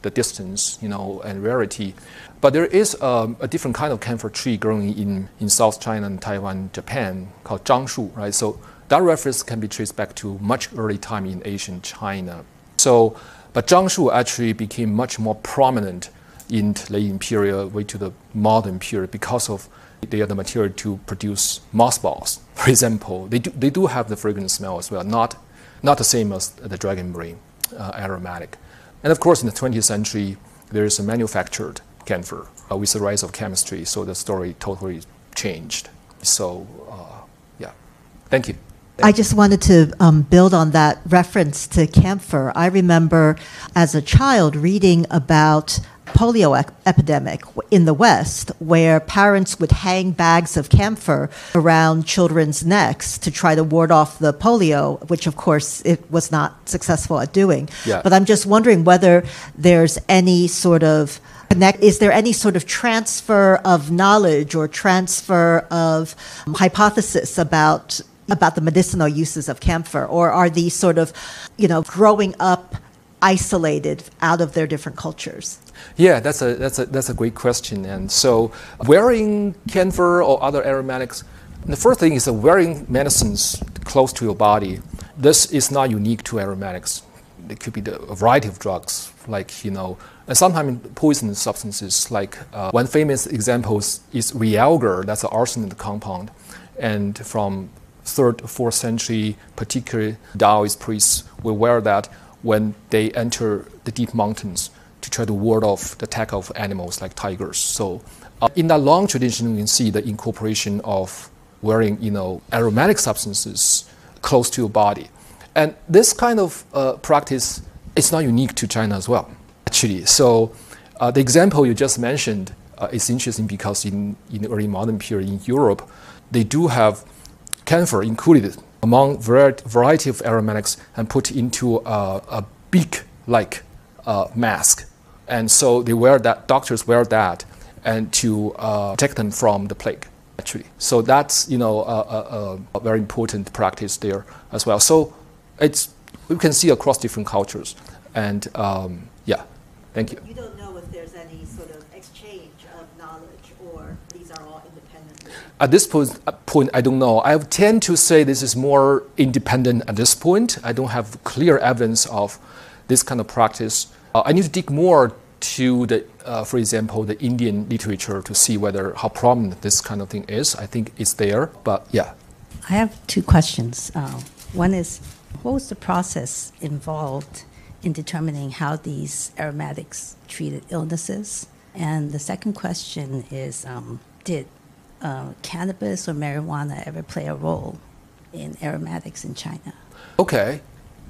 the distance, and rarity. But there is a different kind of camphor tree growing in South China and Taiwan, Japan, called Zhangshu, right? So that reference can be traced back to much early time in ancient China. So, but Zhangshu actually became much more prominent in the late imperial way to the modern period because of they are the material to produce mothballs, for example. They do have the fragrant smell as well, not the same as the dragon brain aromatic. And of course, in the 20th century, there is a manufactured camphor with the rise of chemistry, so the story totally changed. So, thank you. I just wanted to build on that reference to camphor. I remember as a child reading about polio epidemic in the West, where parents would hang bags of camphor around children's necks to try to ward off the polio, which of course it was not successful at doing. Yeah. But I'm just wondering whether there's any sort of is there any sort of transfer of knowledge or transfer of hypothesis about the medicinal uses of camphor, or are these sort of, growing up isolated out of their different cultures? Yeah, that's a great question. And so, wearing camphor or other aromatics, the first thing is that wearing medicines close to your body. This is not unique to aromatics. It could be a variety of drugs, like and sometimes poisonous substances. Like one famous example is realgar. That's an arsenic compound, and from 3rd, 4th century, particularly Taoist priests will wear that when they enter the deep mountains to try to ward off the attack of animals like tigers. So in that long tradition, you can see the incorporation of wearing, aromatic substances close to your body. And this kind of practice is not unique to China as well, actually. So the example you just mentioned is interesting because in the early modern period in Europe, they do have camphor included among variety of aromatics and put into a beak-like mask. And so doctors wear that and to protect them from the plague, actually. So that's, a very important practice there as well. So we can see across different cultures. And thank you. You don't know if there's any sort of exchange of knowledge, or these are all independent? At this point, I don't know. I tend to say this is more independent at this point. I don't have clear evidence of this kind of practice. I need to dig more to for example, the Indian literature to see how prominent this kind of thing is. I think it's there, but yeah. I have 2 questions. One is, what was the process involved in determining how these aromatics treated illnesses? And the second question is, did cannabis or marijuana ever play a role in aromatics in China? Okay,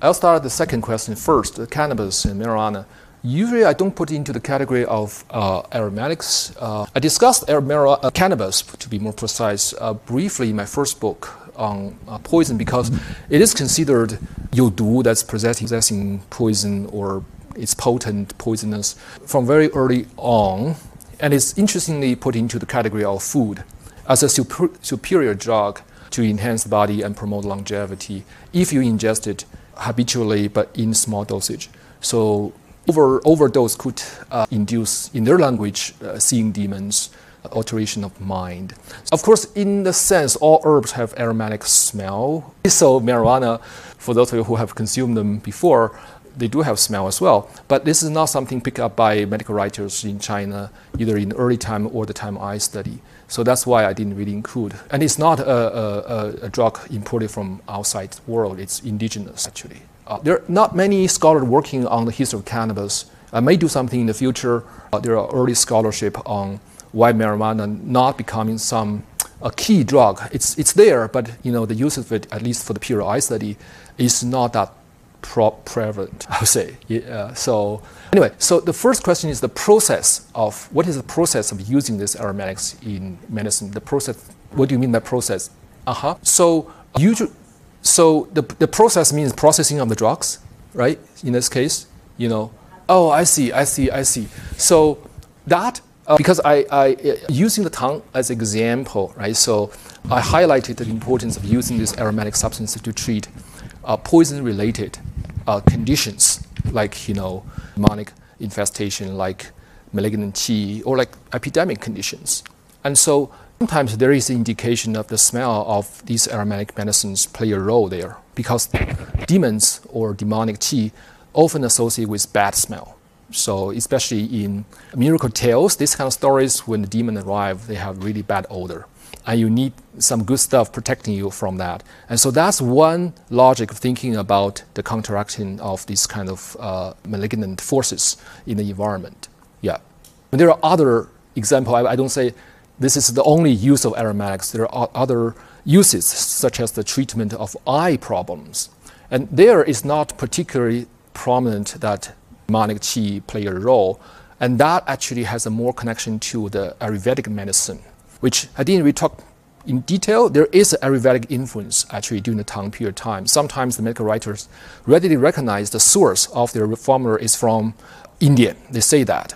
I'll start with the second question first, the cannabis and marijuana. Usually I don't put into the category of aromatics. I discussed cannabis, to be more precise, briefly in my first book on poison because it is considered 有毒, that's possessing poison or it's potent, poisonous, from very early on. And it's interestingly put into the category of food as a superior drug to enhance the body and promote longevity if you ingest it habitually but in small dosage. So overdose could induce, in their language, seeing demons, alteration of mind. Of course, in the sense, all herbs have aromatic smell. So marijuana, for those of you who have consumed them before, they do have smell as well. But this is not something picked up by medical writers in China, either in the early time or the time I study. So that's why I didn't really include. And it's not a drug imported from outside the world. It's indigenous, actually. There are not many scholars working on the history of cannabis. I may do something in the future. There are early scholarship on why marijuana not becoming a key drug. It's there, but the use of it, at least for the period I study, is not that prevalent, I would say. So anyway, so the first question is the process of, what is the process of using these aromatics in medicine? The process, what do you mean by process? So the process means processing of the drugs, right? In this case, oh, I see. So that, because I using the tongue as an example, right? So I highlighted the importance of using this aromatic substance to treat poison-related conditions, like demonic infestation, like malignant qi, or like epidemic conditions. And so sometimes there is an indication of the smell of these aromatic medicines play a role there, because demons or demonic qi often associate with bad smell. So especially in miracle tales, these kind of stories, when the demon arrive, they have really bad odor. And you need some good stuff protecting you from that. And so that's one logic of thinking about the counteraction of these kind of malignant forces in the environment. Yeah. And there are other examples. I don't say this is the only use of aromatics. There are other uses, such as the treatment of eye problems. And there is not particularly prominent that demonic qi play a role. And that actually has a more connection to the Ayurvedic medicine, which I didn't really talk in detail. There is an Ayurvedic influence actually during the Tang period of time. Sometimes the medical writers readily recognize the source of their formula is from India. They say that.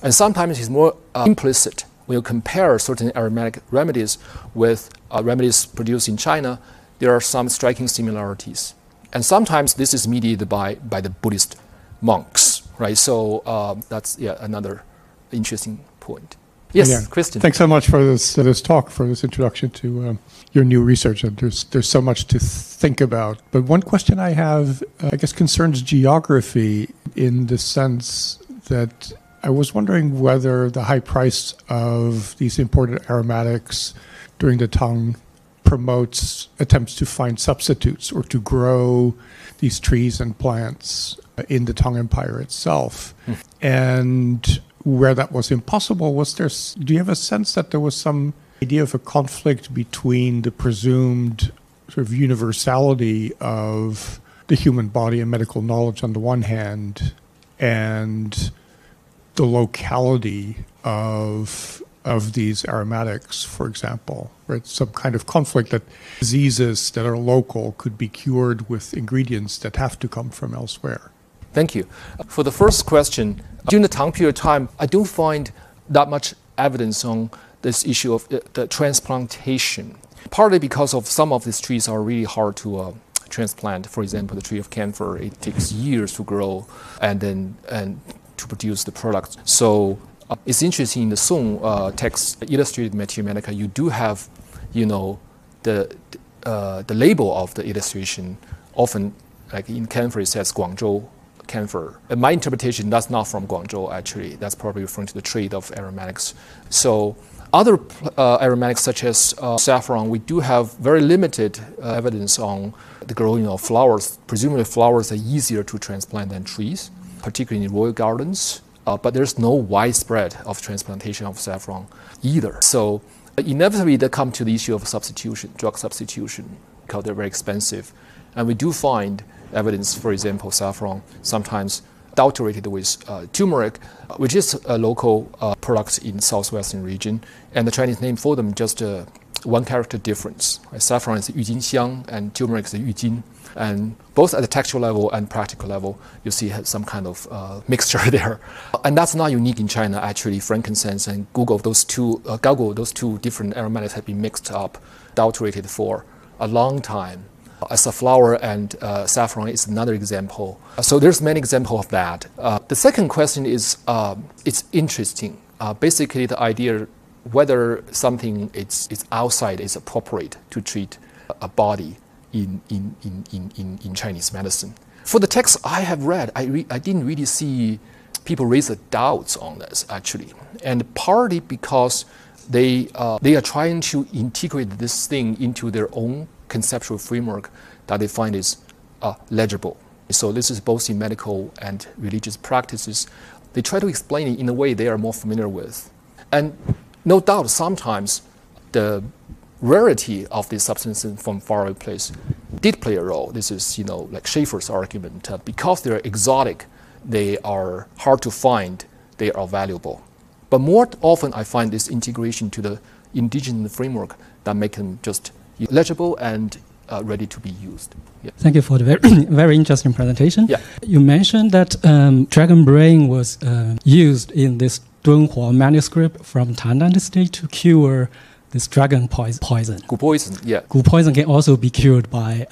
And sometimes it's more implicit. When you compare certain aromatic remedies with remedies produced in China, there are some striking similarities. And sometimes this is mediated by the Buddhist monks, right? So that's another interesting point. Yes, Kristen. Thanks so much for this talk, for this introduction to your new research. And there's so much to think about. But one question I have, I guess, concerns geography in the sense that I was wondering whether the high price of these imported aromatics during the Tang promotes attempts to find substitutes or to grow these trees and plants in the Tang Empire itself. And where that was impossible, do you have a sense that there was some idea of a conflict between the presumed sort of universality of the human body and medical knowledge on the one hand, and the locality of these aromatics, for example, right? Some kind of conflict that diseases that are local could be cured with ingredients that have to come from elsewhere? Thank you. For the first question, during the Tang period of time, I don't find that much evidence on this issue of the transplantation, partly because of some of these trees are really hard to transplant. For example, the tree of camphor, it takes years to grow and to produce the product. So it's interesting in the Song text, illustrated Mathematica, you do have, the label of the illustration. Often, like in camphor, it says Guangzhou camphor. And my interpretation, that's not from Guangzhou, actually. That's probably referring to the trade of aromatics. So other aromatics, such as saffron, we do have very limited evidence on the growing of flowers. Presumably flowers are easier to transplant than trees, particularly in royal gardens. But there's no widespread of transplantation of saffron either. So Inevitably, they come to the issue of substitution, drug substitution, because they're very expensive. And we do find evidence, for example, saffron sometimes adulterated with turmeric, which is a local product in southwestern region. And the Chinese name for them just one character difference. Right? Saffron is 郁金香 and turmeric is 郁金. And both at the textual level and practical level, you see some kind of mixture there. And that's not unique in China, actually. Frankincense and gargle, those two different aromatics have been mixed up, adulterated for a long time. Safflower and saffron is another example. So there's many examples of that. The second question is, it's interesting. Basically, the idea whether something is outside is appropriate to treat a body in Chinese medicine. For the text I have read, I didn't really see people raise doubts on this, actually. And partly because they are trying to integrate this thing into their own conceptual framework that they find is legible. So this is both in medical and religious practices. They try to explain it in a way they are more familiar with. And no doubt sometimes the rarity of these substances from faraway place did play a role. This is, like Schaeffer's argument. Because they're exotic, they are hard to find, they are valuable. But more often I find this integration to the indigenous framework that make them just legible and ready to be used. Yeah. Thank you for the very interesting presentation. Yeah. You mentioned that dragon brain was used in this Dunhuo manuscript from Tang Dynasty to cure this dragon poison. Gu poison, yeah. Gu poison can also be cured by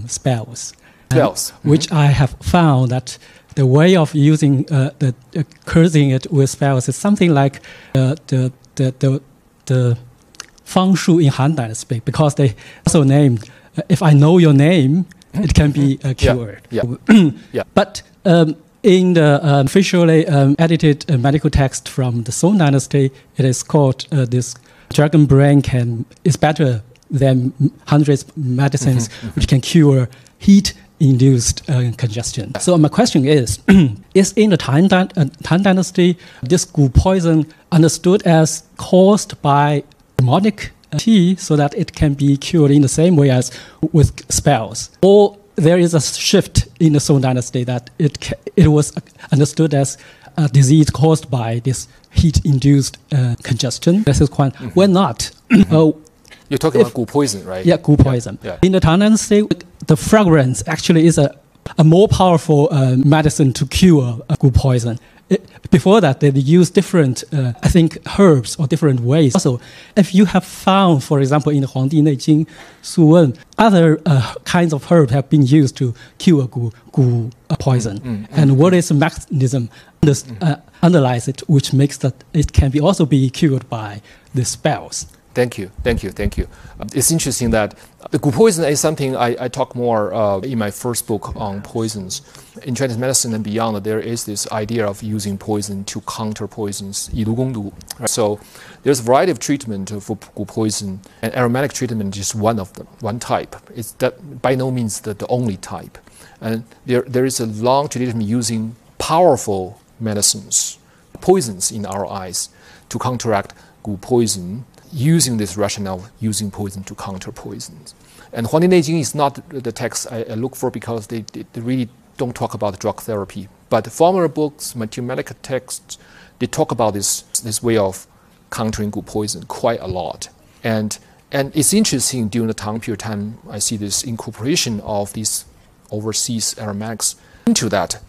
spells. Spells. Which I have found that the way of using cursing it with spells is something like the Fang Shu in Han Dynasty, because they also named, if I know your name, it can be cured. Yeah. Yeah. But in the officially edited medical text from the Song Dynasty, it is called this dragon brain is better than hundreds of medicines which can cure heat-induced congestion. So my question is in the Tang Dynasty this Gu poison understood as caused by demonic tea so that it can be cured in the same way as with spells? Or there is a shift in the Song Dynasty that it was understood as a disease caused by this heat-induced congestion? This is one. When not? You're talking about Gu poison, right? Yeah, Gu poison. Yeah. In the Tang Dynasty, the fragrance actually is a more powerful medicine to cure Gu poison. Before that, they used different, I think, herbs or different ways. Also, if you have found, for example, in the Huangdi Neijing, Su Wen, other kinds of herbs have been used to cure Gu poison. And what is the mechanism underlies it, which makes that it can also be cured by the spells? Thank you. It's interesting that the Gu poison is something I talk more in my first book on poisons. In Chinese medicine and beyond, there is this idea of using poison to counter poisons, 以毒攻毒. So there's a variety of treatment for Gu poison, and aromatic treatment is one of them, one type. It's that by no means the only type. And there is a long tradition using powerful medicines, poisons in our eyes, to counteract Gu poison, using this rationale, using poison to counter poisons. And Huangdi Neijing is not the text I look for because they really don't talk about drug therapy. But former books, material medical texts, they talk about this way of countering Gu poison quite a lot. And it's interesting, during the Tang period time, I see this incorporation of these overseas aromatics into that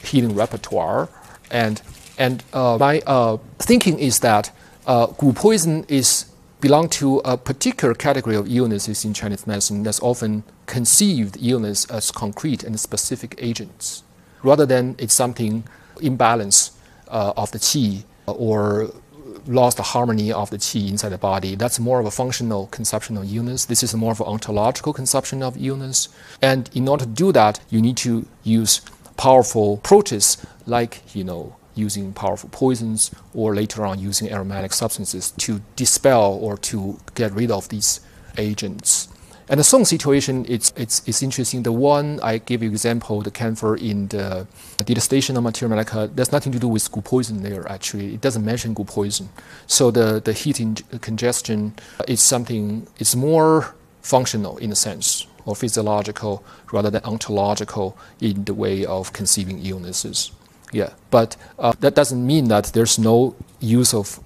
healing repertoire. And my thinking is that Gu poison belong to a particular category of illnesses in Chinese medicine that's often conceived illness as concrete and specific agents, rather than it's something imbalance of the qi or lost the harmony of the qi inside the body. That's more of a functional conception of illness. This is more of an ontological conception of illness. And in order to do that, you need to use powerful approaches like, using powerful poisons, or later on using aromatic substances to dispel or to get rid of these agents. And the Song situation, it's interesting. The one I gave you example, the camphor in the distillation of material medica, there's nothing to do with gu poison there, actually. It doesn't mention gu poison. So the heat congestion is something, it's more functional in a sense, or physiological rather than ontological in the way of conceiving illnesses. Yeah, but that doesn't mean that there's no use of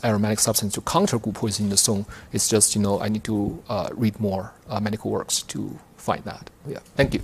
aromatic substance to counter gu poison in the song. It's just, I need to read more medical works to find that. Yeah, thank you.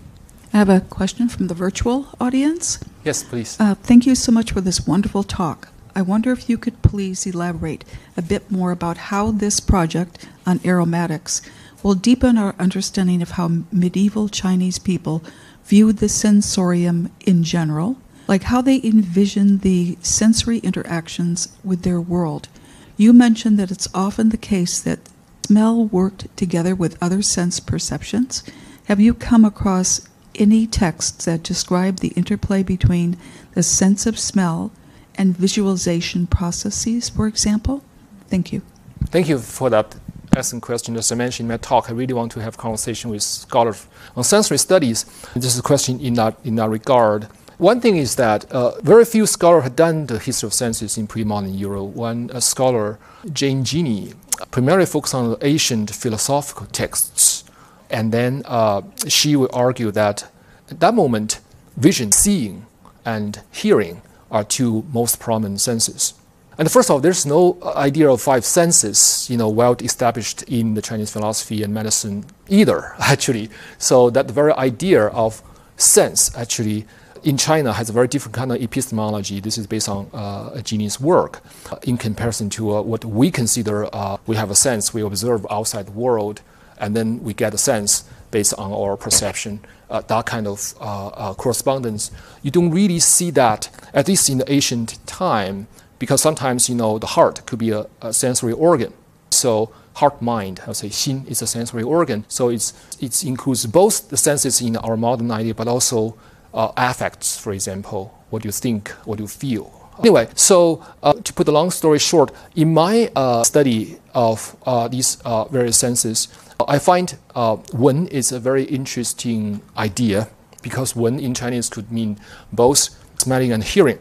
I have a question from the virtual audience. Yes, please. Thank you so much for this wonderful talk. I wonder if you could please elaborate a bit more about how this project on aromatics will deepen our understanding of how medieval Chinese people viewed the sensorium in general, like how they envision the sensory interactions with their world. You mentioned that it's often the case that smell worked together with other sense perceptions. Have you come across any texts that describe the interplay between the sense of smell and visualization processes, for example? Thank you. Thank you for that excellent question. As I mentioned in my talk, I really want to have conversation with scholars on sensory studies. This is a question in that regard. One thing is that very few scholars have done the history of senses in pre-modern Europe. One scholar, Jane Gini, primarily focused on the ancient philosophical texts. And then she will argue that at that moment, vision, seeing, and hearing are two most prominent senses. And first of all, there's no idea of five senses, well established in the Chinese philosophy and medicine either, actually. So that very idea of sense, actually, in China has a very different kind of epistemology. This is based on Gini's work in comparison to what we consider we have a sense, we observe outside the world, and then we get a sense based on our perception. That kind of correspondence. You don't really see that, at least in the ancient time, because sometimes, the heart could be a sensory organ. So heart-mind, I would say, xin is a sensory organ. So it includes both the senses in our modern idea, but also affects, for example, what you think, what you feel. Anyway, so to put the long story short, in my study of these various senses, I find wen is a very interesting idea because wen in Chinese could mean both smelling and hearing.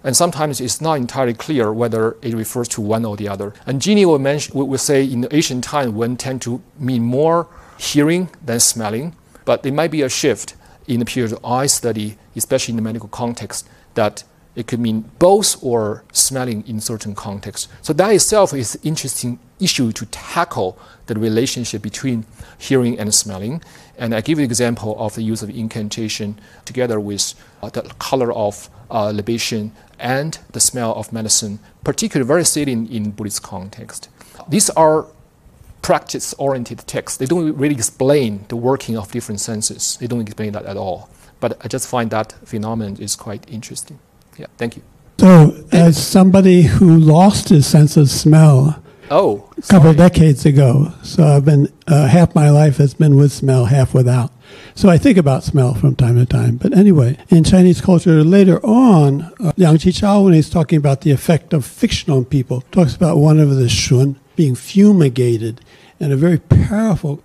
And sometimes it's not entirely clear whether it refers to one or the other. And Gini will say in the ancient time, wen tend to mean more hearing than smelling, but it might be a shift in the period I study, especially in the medical context, that it could mean both or smelling in certain contexts. So that itself is an interesting issue to tackle, the relationship between hearing and smelling. And I give you an example of the use of incantation together with the color of libation and the smell of medicine, particularly very salient in Buddhist context. These are practice-oriented texts. They don't really explain the working of different senses. They don't explain that at all. But I just find that phenomenon is quite interesting. Yeah, thank you. So, as somebody who lost his sense of smell a couple of decades ago, so I've been, half my life has been with smell, half without. So I think about smell from time to time. But anyway, in Chinese culture, later on, Liang Qichao, when he's talking about the effect of fiction on people, talks about one of the shun being fumigated, and a very powerful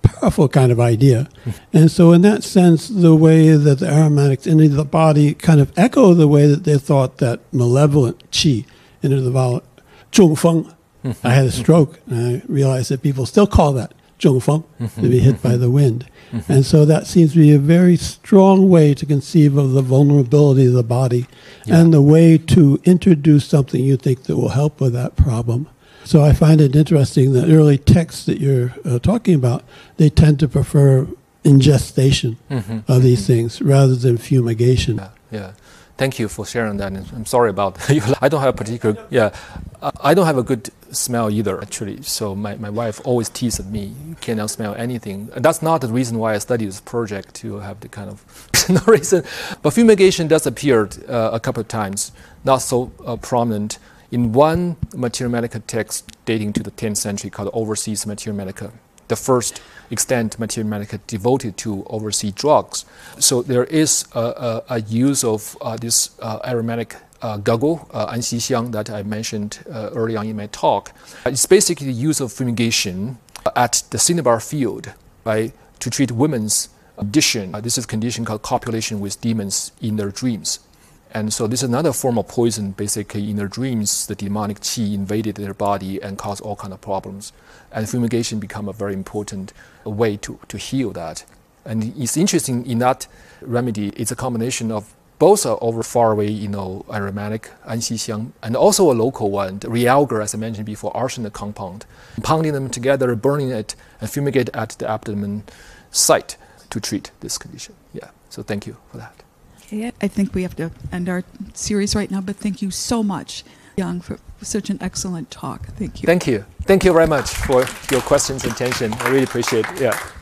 kind of idea. And so in that sense, the way that the aromatics into the body kind of echo the way that they thought that malevolent qi into the body, zhongfeng. I had a stroke, and I realized that people still call that zhongfeng, to be hit by the wind. And so that seems to be a very strong way to conceive of the vulnerability of the body and the way to introduce something you think that will help with that problem. So I find it interesting that early texts that you're talking about, they tend to prefer ingestation of these things rather than fumigation. Yeah. Thank you for sharing that. And I'm sorry about I don't have a particular, I don't have a good smell either, actually. So my wife always teases me, you cannot smell anything. And that's not the reason why I studied this project, to have the kind of no reason. But fumigation does appear a couple of times, not so prominent. In one Materia Medica text dating to the 10th century called Overseas Materia Medica, the first extant Materia Medica devoted to overseas drugs. So there is a use of this aromatic guggle, anxixiang, that I mentioned early on in my talk. It's basically the use of fumigation at the cinnabar field right, to treat women's condition. This is a condition called copulation with demons in their dreams. And so this is another form of poison. Basically, in their dreams, the demonic qi invaded their body and caused all kinds of problems. And fumigation become a very important way to heal that. And it's interesting in that remedy, it's a combination of both are over far away, aromatic, anxixiang, and also a local one, the realgar, as I mentioned before, arsenic compound. Pounding them together, burning it, and fumigate at the abdomen site to treat this condition. Yeah, so thank you for that. I think we have to end our series right now, but thank you so much, Yang, for such an excellent talk. Thank you. Thank you. Thank you very much for your questions and attention. I really appreciate it. Yeah.